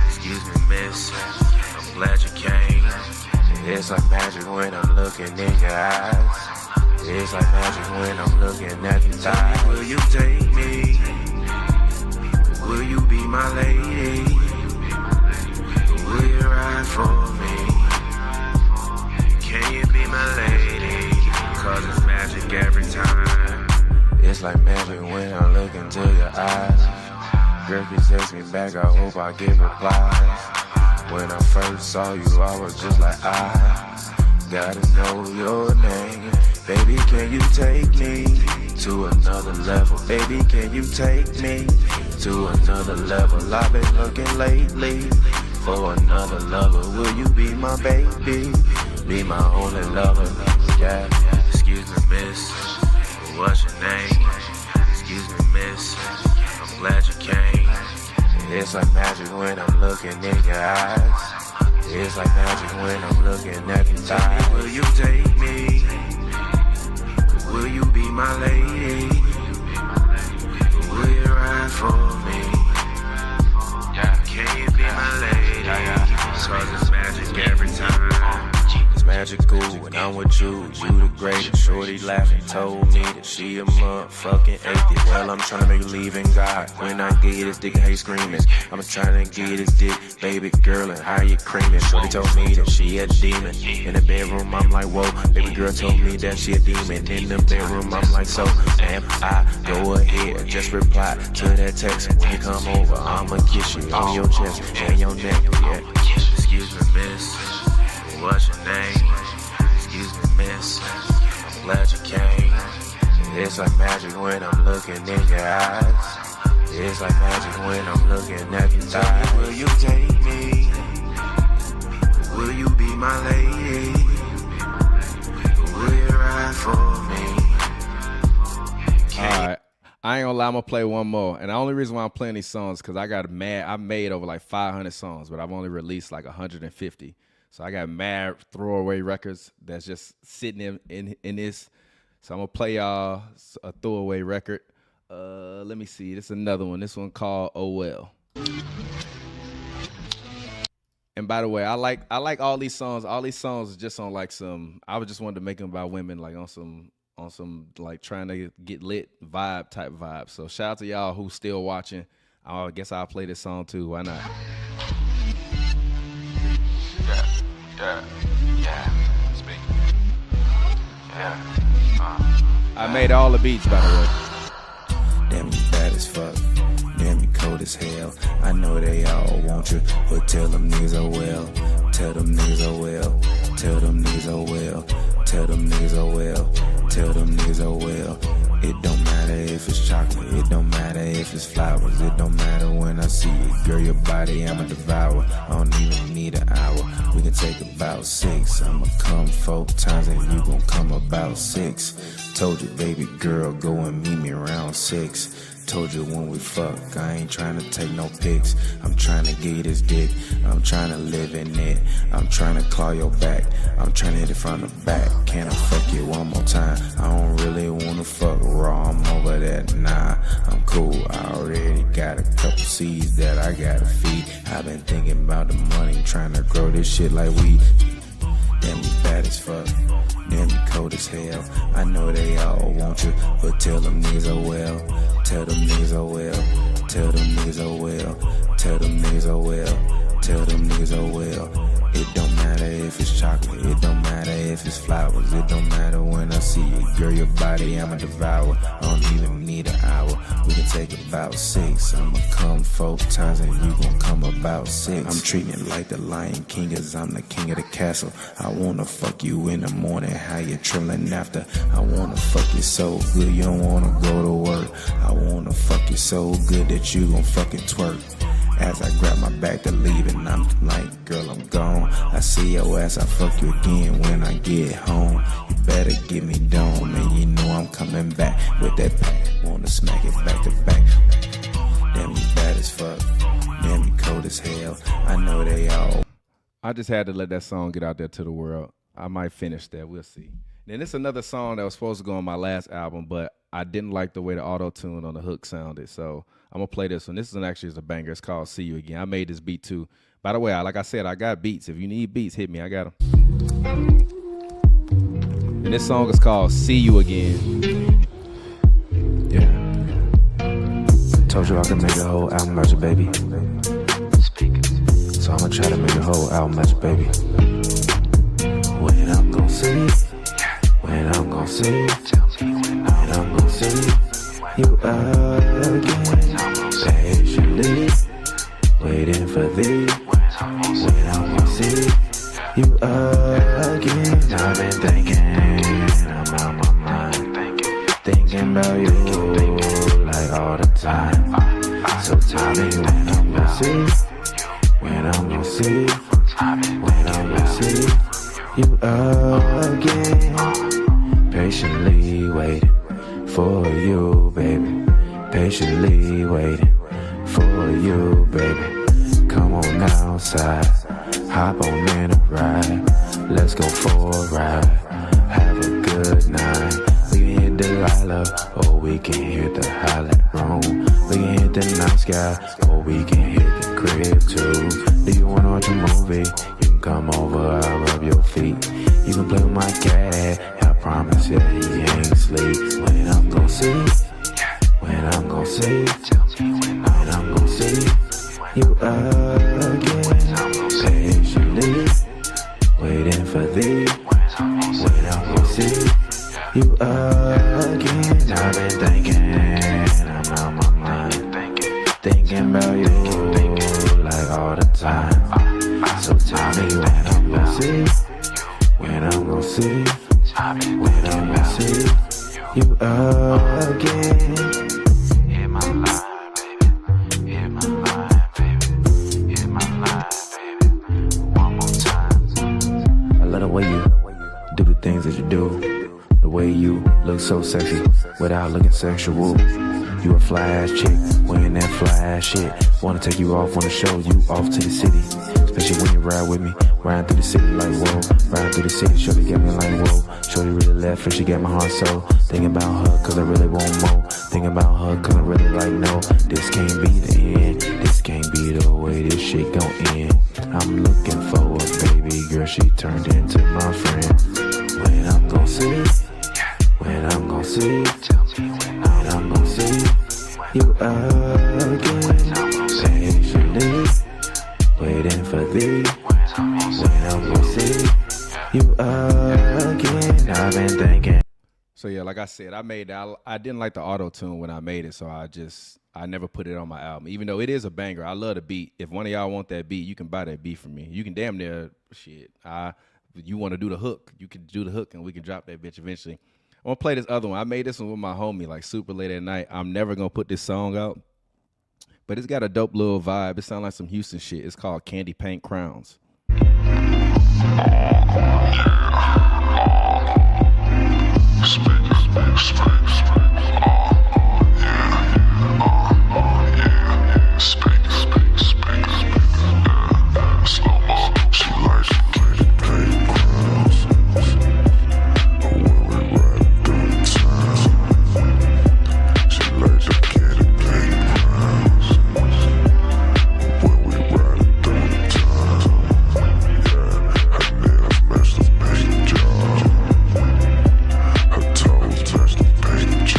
Excuse me, miss, I'm glad you came. It's like magic when I'm looking in your eyes. It's like magic when I'm looking at your thighs. Will you take me? Will you be my lady? Will you ride for me? Can you be my lady? Cause it's magic every time. It's like magic when I look into your eyes. Girl, you text me back, I hope I get replies. When I first saw you, I was just like, I gotta know your name. Baby, can you take me to another level? Baby, can you take me to another level? I've been looking lately for another lover. Will you be my baby? Be my only lover, yeah. Excuse me, miss, what's your name? Excuse me, miss, I'm glad you came. It's like magic when I'm looking in your eyes. It's like magic when I'm looking at your thighs. Will you take me? Will you be my lady? Will you ride for me? Yeah. Can you be my lady? Cause it's magic every time. It's magical when I'm with you. You the greatest. Shorty laughing told me that she a motherfucking atheist. Well, I'm trying to make you believe in God. When I get this dick, hate screaming. I'm trying to get this dick, baby girl, and how you creaming. Shorty told me that she a demon. In the bedroom, I'm like, whoa. Baby girl told me that she a demon. In the bedroom, I'm like, so am I. Go ahead, just reply to that text. When you come over, I'ma kiss you on your chest and your neck, yeah. Excuse me, miss, what's your name? Excuse me, miss, I'm glad you came. It's like magic when I'm looking in your eyes. It's like magic when I'm looking at your thighs. Will you take me? Will you be my lady? Will you ride for me? All right. I ain't gonna lie, I'm gonna play one more. And the only reason why I'm playing these songs because I made over like 500 songs, but I've only released like 150. So I got mad throwaway records that's just sitting in this. So I'm gonna play y'all a throwaway record. Let me see. This is another one. This one called Oh Well. And by the way, I like all these songs. All these songs are just on like some. I just wanted to make them about women, like on some like trying to get lit vibe type vibe. So shout out to y'all who's still watching. I guess I'll play this song too. Why not? Yeah. Speak. Yeah. I made all the beats, by the way. Damn, you bad as fuck. Damn, you cold as hell. I know they all want you, but tell them niggas oh well. Tell them niggas oh well. Tell them niggas oh well. Tell them niggas oh well. Tell them niggas oh well. It don't matter if it's chocolate. It don't matter if it's flowers. It don't matter when I see it. Girl, your body, I'ma devour. I don't even need an hour. We can take about 6. I'ma come 4 times and you gon' come about 6. Told you, baby girl, go and meet me around 6. Told you when we fuck, I ain't trying to take no pics. I'm trying to get this dick. I'm trying to live in it. I'm trying to claw your back. I'm trying to hit it from the back. Can I fuck you one more time? I don't really wanna fuck raw. I'm over that. Nah, I'm cool. I already got a couple seeds that I gotta feed. I've been thinking about the money, trying to grow this shit like weed. Damn, you bad as fuck. Damn, you cold as hell. I know they all want you, but tell them niggas oh well. Tell them niggas oh well. Tell them niggas oh well. Tell them niggas oh well. Tell them niggas oh well. It don't matter if it's chocolate, it don't matter if it's flowers, it don't matter when I see you. Girl, your body I'ma devour. I don't even need an hour. We can take about 6. I'ma come 4 times and you gon' come about 6. I'm treating it like the Lion King, cause I'm the king of the castle. I wanna fuck you in the morning, how you trembling after. I wanna fuck you so good you don't wanna go to work. I wanna fuck you so good that you gon' fucking twerk. As I grab my bag to leave and I'm like, girl, I'm gone. I see your ass, I fuck you again when I get home. You better give me dome, and you know I'm coming back with that pack. Wanna smack it back to back. Damn, you bad as fuck. Damn, you cold as hell. I know they all. I just had to let that song get out there to the world. I might finish that. We'll see. Then it's another song that was supposed to go on my last album, but I didn't like the way the auto-tune on the hook sounded, so I'm going to play this one. This is actually a banger. It's called See You Again. I made this beat, too. By the way, like I said, I got beats. If you need beats, hit me. I got them. And this song is called See You Again. Yeah. Told you I could make a whole album about you, baby. So I'ma try to make a whole album about you, baby. When I'm gon' see you, when I'm gon' see you, when I'm gon' see you again, patiently waiting for thee. When I'm gon' see you again, I've been thinking, I'm out my mind, thinking about you like all the time. So tell me when I'm gon' see, when I'm gon' see, when I'm gon' see you again. Patiently waiting for you, baby. Patiently waiting for you, baby. Come on outside, hop on in a ride. Let's go for a ride, have a good night. We can hit Delilah, or we can hit the Highland room. We can hit the night sky, or we can hit the crib too. Do you wanna watch a movie? You can come over, I'll rub your feet. You can play with my cat, I promise you he ain't sleep. When I'm gon' see, when I'm gon' see, when I'm gon' see you again, patiently waiting for thee. When I'm gon' see you again, I've been thinking, I'm out my mind, thinking about you like all the time. So tell me when I'm gon' see, when I'm gon' see, when I'm gon' see you again. Hit my line, baby. Hit my line, baby. Hit my line, baby. One more time. I love the way you do the things that you do. The way you look so sexy without looking sexual. You a fly ass chick, wearing that fly ass shit. Wanna take you off, wanna show you off to the city. Especially when you ride with me, riding through the city like whoa. Riding through the city, shorty got me like whoa. Shorty really left and she got my heart so. Thinking about her cause I really want more. Thinking about her cause I really like no. This can't be the end, this can't be the way this shit gon' end. I'm looking for a baby girl, she turned into my friend. When I'm gon' see, when I'm gon' see, when I'm gon' see you again, patiently waiting for thee. When I'm gon' see you again, I've been thinking. So yeah, like I said, I didn't like the auto-tune when I made it, so I never put it on my album. Even though it is a banger, I love the beat. If one of y'all want that beat, you can buy that beat from me. You can damn near shit. You want to do the hook, you can do the hook and we can drop that bitch eventually. I'm gonna play this other one. I made this one with my homie like super late at night. I'm never gonna put this song out, but it's got a dope little vibe. It sounds like some Houston shit. It's called Candy Paint Crowns. Her toes match the paint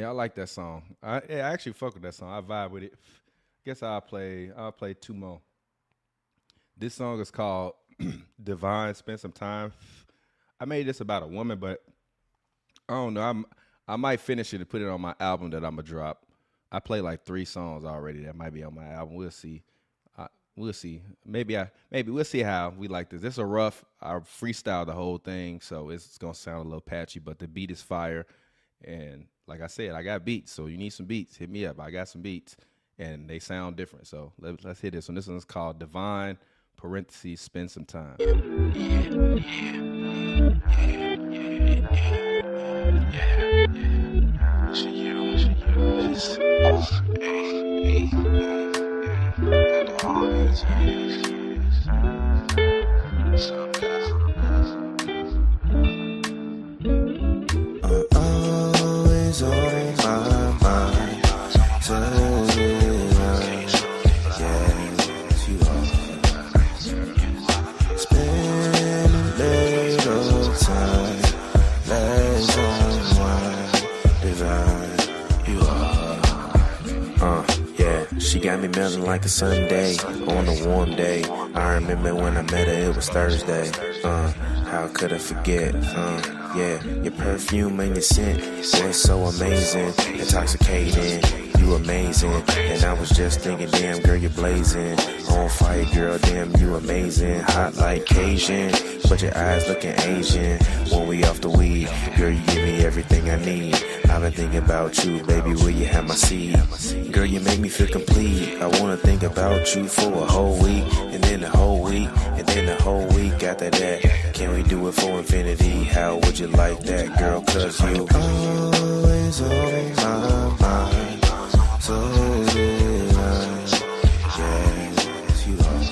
Yeah, I like that song. I actually fuck with that song. I vibe with it. Guess I'll play 2 more. This song is called Divine. Spend some time. I made this about a woman, but I don't know. I might finish it and put it on my album that I'm gonna drop. I play like 3 songs already that might be on my album. We'll see. We'll see. Maybe we'll see how we like this. This is a rough. I freestyle the whole thing, so it's gonna sound a little patchy, but the beat is fire. And like I said, I got beats, so you need some beats. Hit me up. I got some beats, and they sound different. So let's hit this one. This one's called Divine. Parentheses. Spend some time. Always on my mind. So yes, you are. Spend little time. Let's unwind. Divine, you are. Yeah, she got me melting like a Sunday on a warm day. I remember when I met her, it was Thursday. How could I forget? Yeah, your perfume and your scent was so amazing, intoxicating. You amazing, and I was just thinking, damn girl, you're blazing. On fire, girl, damn, you amazing. Hot like Cajun, but your eyes looking Asian. When we off the weed, girl, you give me everything I need. I've been thinking about you, baby, will you have my seed? Girl, you make me feel complete. I wanna think about you for a whole week, and then the whole week, and then the whole week after that. Can we do it for infinity? How would you like that, girl? 'Cause you always on my mind. So divine, yes, you are.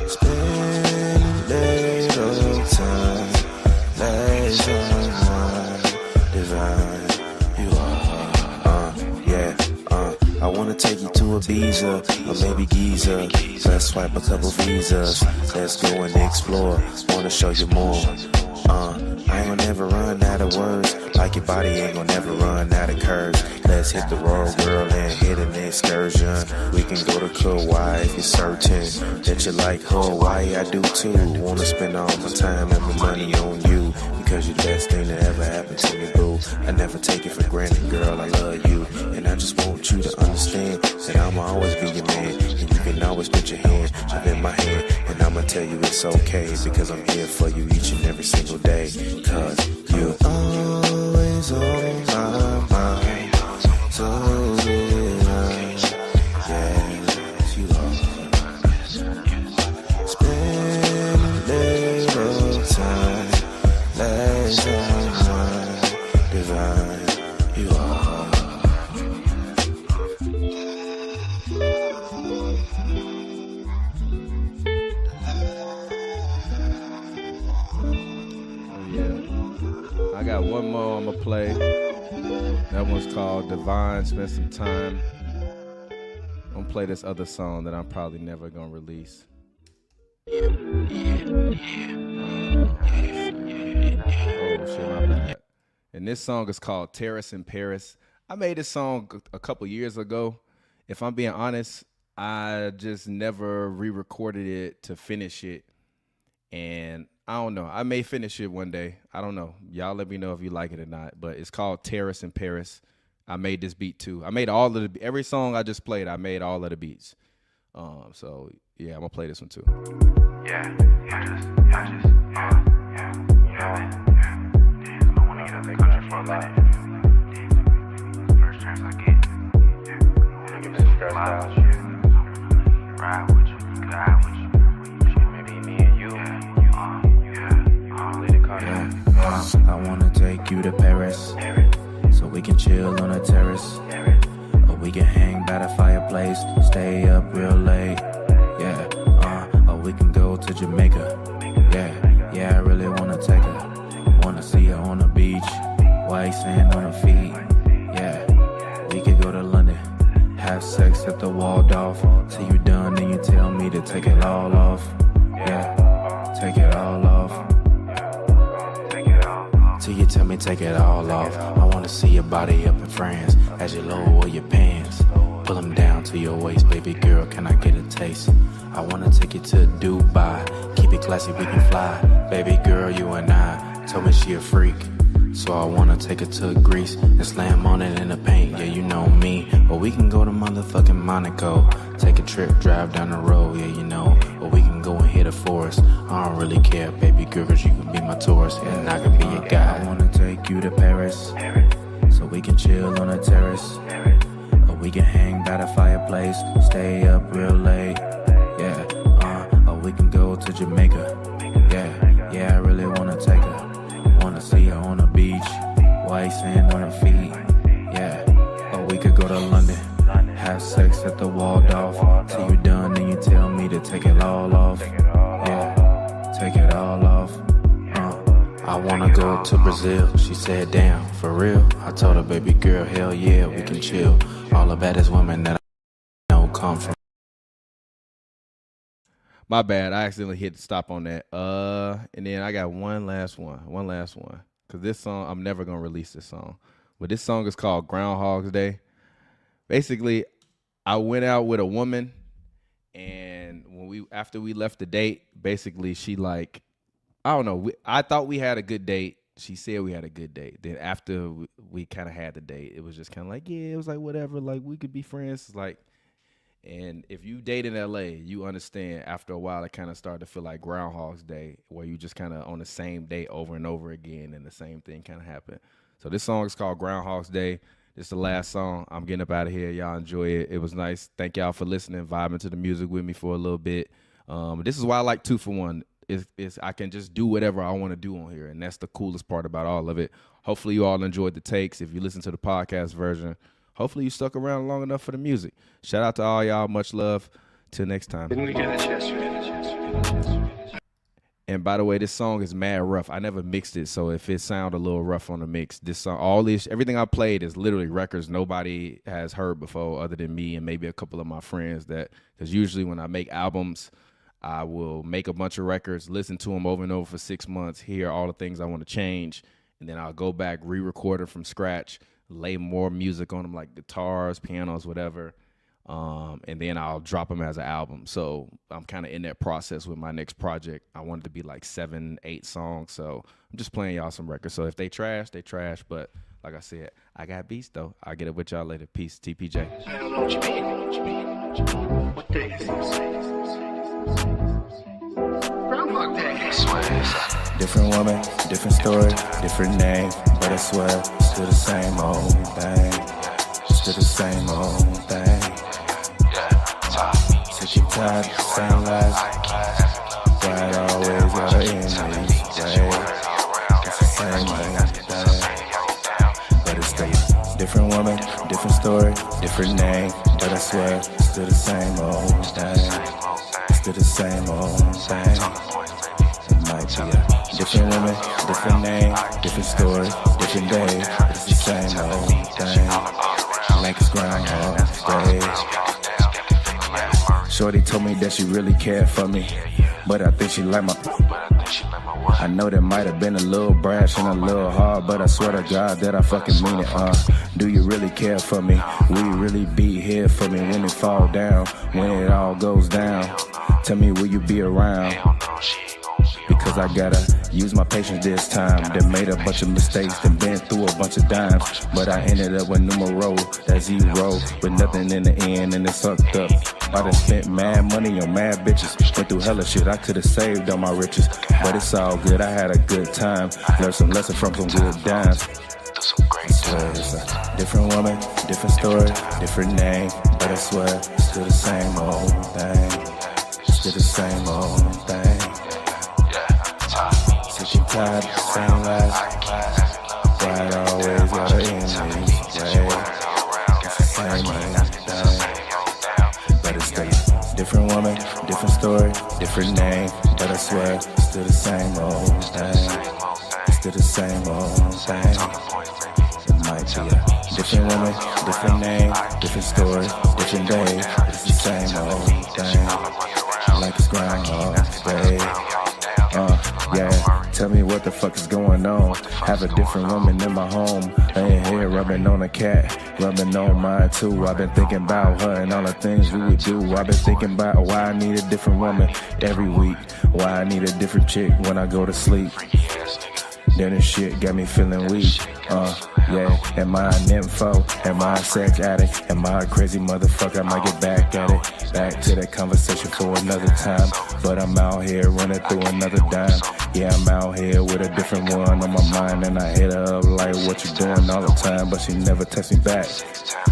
Spend little time, let's unwind. Divine, you are. I wanna take you to Ibiza, or maybe Giza. Let's swipe a couple visas. Let's go and explore. Wanna show you more. I ain't gonna never run out of words. Like your body ain't gonna never run out of curves. Let's hit the road, girl, and hit an excursion. We can go to Kauai if you're certain that you like Hawaii. I do too. Wanna spend all my time and my money on you, because you're the best thing that ever happened to me, boo. I never take it for granted, girl, I love you. And I just want you to understand that I'ma always be your man. And you can always put your hand up in my hand, and I'ma tell you it's okay, because I'm here for you each and every single day. 'Cause you always on my mind. So divine, yes, you are. Spend little time, let's unwind. Divine, you are. I got one more I'm gonna play. That one's called Divine. Spend some time. I'm gonna play this other song that I'm probably never gonna release. Oh shit, my bad. And this song is called Terrace in Paris. I made this song a couple years ago. If I'm being honest, I just never re-recorded it to finish it. And I don't know. I may finish it one day. I don't know. Y'all let me know if you like it or not. But it's called Terrace in Paris. I made this beat too. I made all of every song I just played, I made all of the beats. So yeah, I'm gonna play this one too. I wanna get out the country for a minute. First chance I get. I wanna get some stressed out. Ride with you, ride with you. Shit, maybe me and you. I wanna take you to Paris, so we can chill on a terrace, or we can hang by the fireplace, stay up real late, or we can go to Jamaica, I really wanna take her, wanna see her on the beach, white sand on her feet, we could go to London, have sex at the Waldorf, till you done and you tell me to take it all off, take it all off. Till you tell me take it all off? I wanna see your body up in France as you lower your pants. Pull them down to your waist, baby girl, can I get a taste? I wanna take you to Dubai, keep it classy, we can fly. Baby girl, you and I, told me she a freak. So I wanna take her to Greece and slam on it in the paint. Yeah, you know me. Or we can go to motherfucking Monaco. Take a trip, drive down the road. Yeah, you know. Or we can go and hit a forest. I don't really care, baby girl, cause you can be my tourist and I can be your guy. I wanna take you to Paris, so we can chill on a terrace. Or we can hang by the fireplace, stay up real late. Yeah, or we can go to Jamaica. Yeah, I really wanna take her. Wanna see her on the beach, white sand on her feet. Yeah, or we could go to London, have sex at the Waldorf. Till you done, then you tell me to take it all off. Yeah, take it all off. I wanna go to Brazil. She said, damn, for real? I told her, baby girl, hell yeah, we can chill. All the baddest women that I know come from. My bad. I accidentally hit stop on that. And then I got one last one. Because this song, I'm never going to release this song. But this song is called Groundhog's Day. Basically, I went out with a woman, and after we left the date, basically she like, I don't know. I thought we had a good date. She said we had a good date. Then after we kind of had the date, it was just kind of like, yeah, it was like whatever. Like we could be friends. It's like, and if you date in LA, you understand after a while it kind of started to feel like Groundhog's Day, where you just kind of on the same day over and over again, and the same thing kind of happened. So this song is called Groundhog's Day. This is the last song. I'm getting up out of here. Y'all enjoy it. It was nice. Thank y'all for listening, vibing to the music with me for a little bit. This is why I like 2 for 1. Is I can just do whatever I want to do on here, and that's the coolest part about all of it. Hopefully you all enjoyed the takes. If you listen to the podcast version, hopefully you stuck around long enough for the music. Shout out to all y'all. Much love. Till next time. Didn't we do this yesterday? And by the way, this song is mad rough. I never mixed it, so if it sound a little rough on the mix, this song, everything I played is literally records nobody has heard before other than me and maybe a couple of my friends. Because usually when I make albums, I will make a bunch of records, listen to them over and over for 6 months, hear all the things I want to change, and then I'll go back, re-record it from scratch, lay more music on them like guitars, pianos, whatever, and then I'll drop them as an album. So I'm kind of in that process with my next project. I want it to be like 7, 8 songs, so I'm just playing y'all some records. So if they trash, they trash, but like I said, I got beats though. I'll get it with y'all later. Peace, TPJ. I don't know what you mean. What day is this? Groundhog Day. Different woman, different story, different name, but I swear it's still the same old thing. Still the same old thing. Sick and tired of the same lies. Why it always gotta end this way? It's the same old thing, but it's the different woman, different story, different name, but I swear it's still the same old thing. Still the same old thing. It might be a different woman, different name, different story, different day. It's the same old thing. Like it's Groundhog Day. Shorty told me that she really cared for me, but I think she like my. I know that might have been a little brash and a little hard, but I swear to God that I fucking mean it. Do you really care for me? Will you really be here for me when it fall down? When it all goes down? Tell me, will you be around? Because I gotta use my patience this time. Then made a bunch of mistakes, then been through a bunch of dimes. But I ended up with numero, that's 0, with nothing in the end, and it sucked up. I done spent mad money on mad bitches. Went through hella shit, I could've saved all my riches. But it's all good, I had a good time. Learned some lessons from some good dimes. I swear it's a different woman, different story, different name. But I swear it's still the same old thing. Still the same old thing. Sick and tired of the same lies. Why it always gotta end this way? It's the same old thing, but it's the different woman, different story, different name. But I swear it's still the same old thing. Still the same old thing. It might be a different woman, different name, different story, different day. It's the same old thing. Like it's Groundhog Day. Yeah, tell me what the fuck is going on. Have a different woman in my home. Laying here rubbing on a cat, rubbing on mine too. I've been thinking about her and all the things we would do. I've been thinking about why I need a different woman every week. Why I need a different chick when I go to sleep. Then this shit got me feeling weak. Yeah, am I an info? Am I a sex addict? Am I a crazy motherfucker? I might get back at it. Back to that conversation for another time. But I'm out here running through another dime. Yeah, I'm out here with a different one on my mind. And I hit her up like, what you doing all the time? But she never texts me back.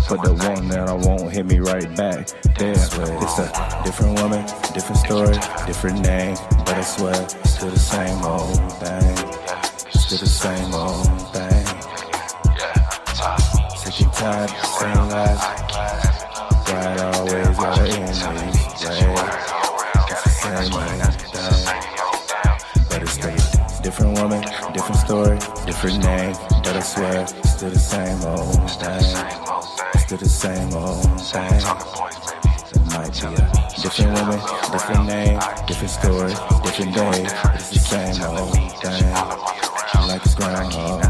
But the one that I won't hit me right back. Damn, it's a different woman, different story, different name. But I swear, it's still the same old thing. Still the same old thing. Sick and tired of the same lies. God always gotta end these ways. It's the same old thing. But it's the different woman, different story, different name. But I swear, still the same old thing. Still the same old thing. It might be a different woman, different name, different story, different day. But it's the same old thing. Like it's groundhog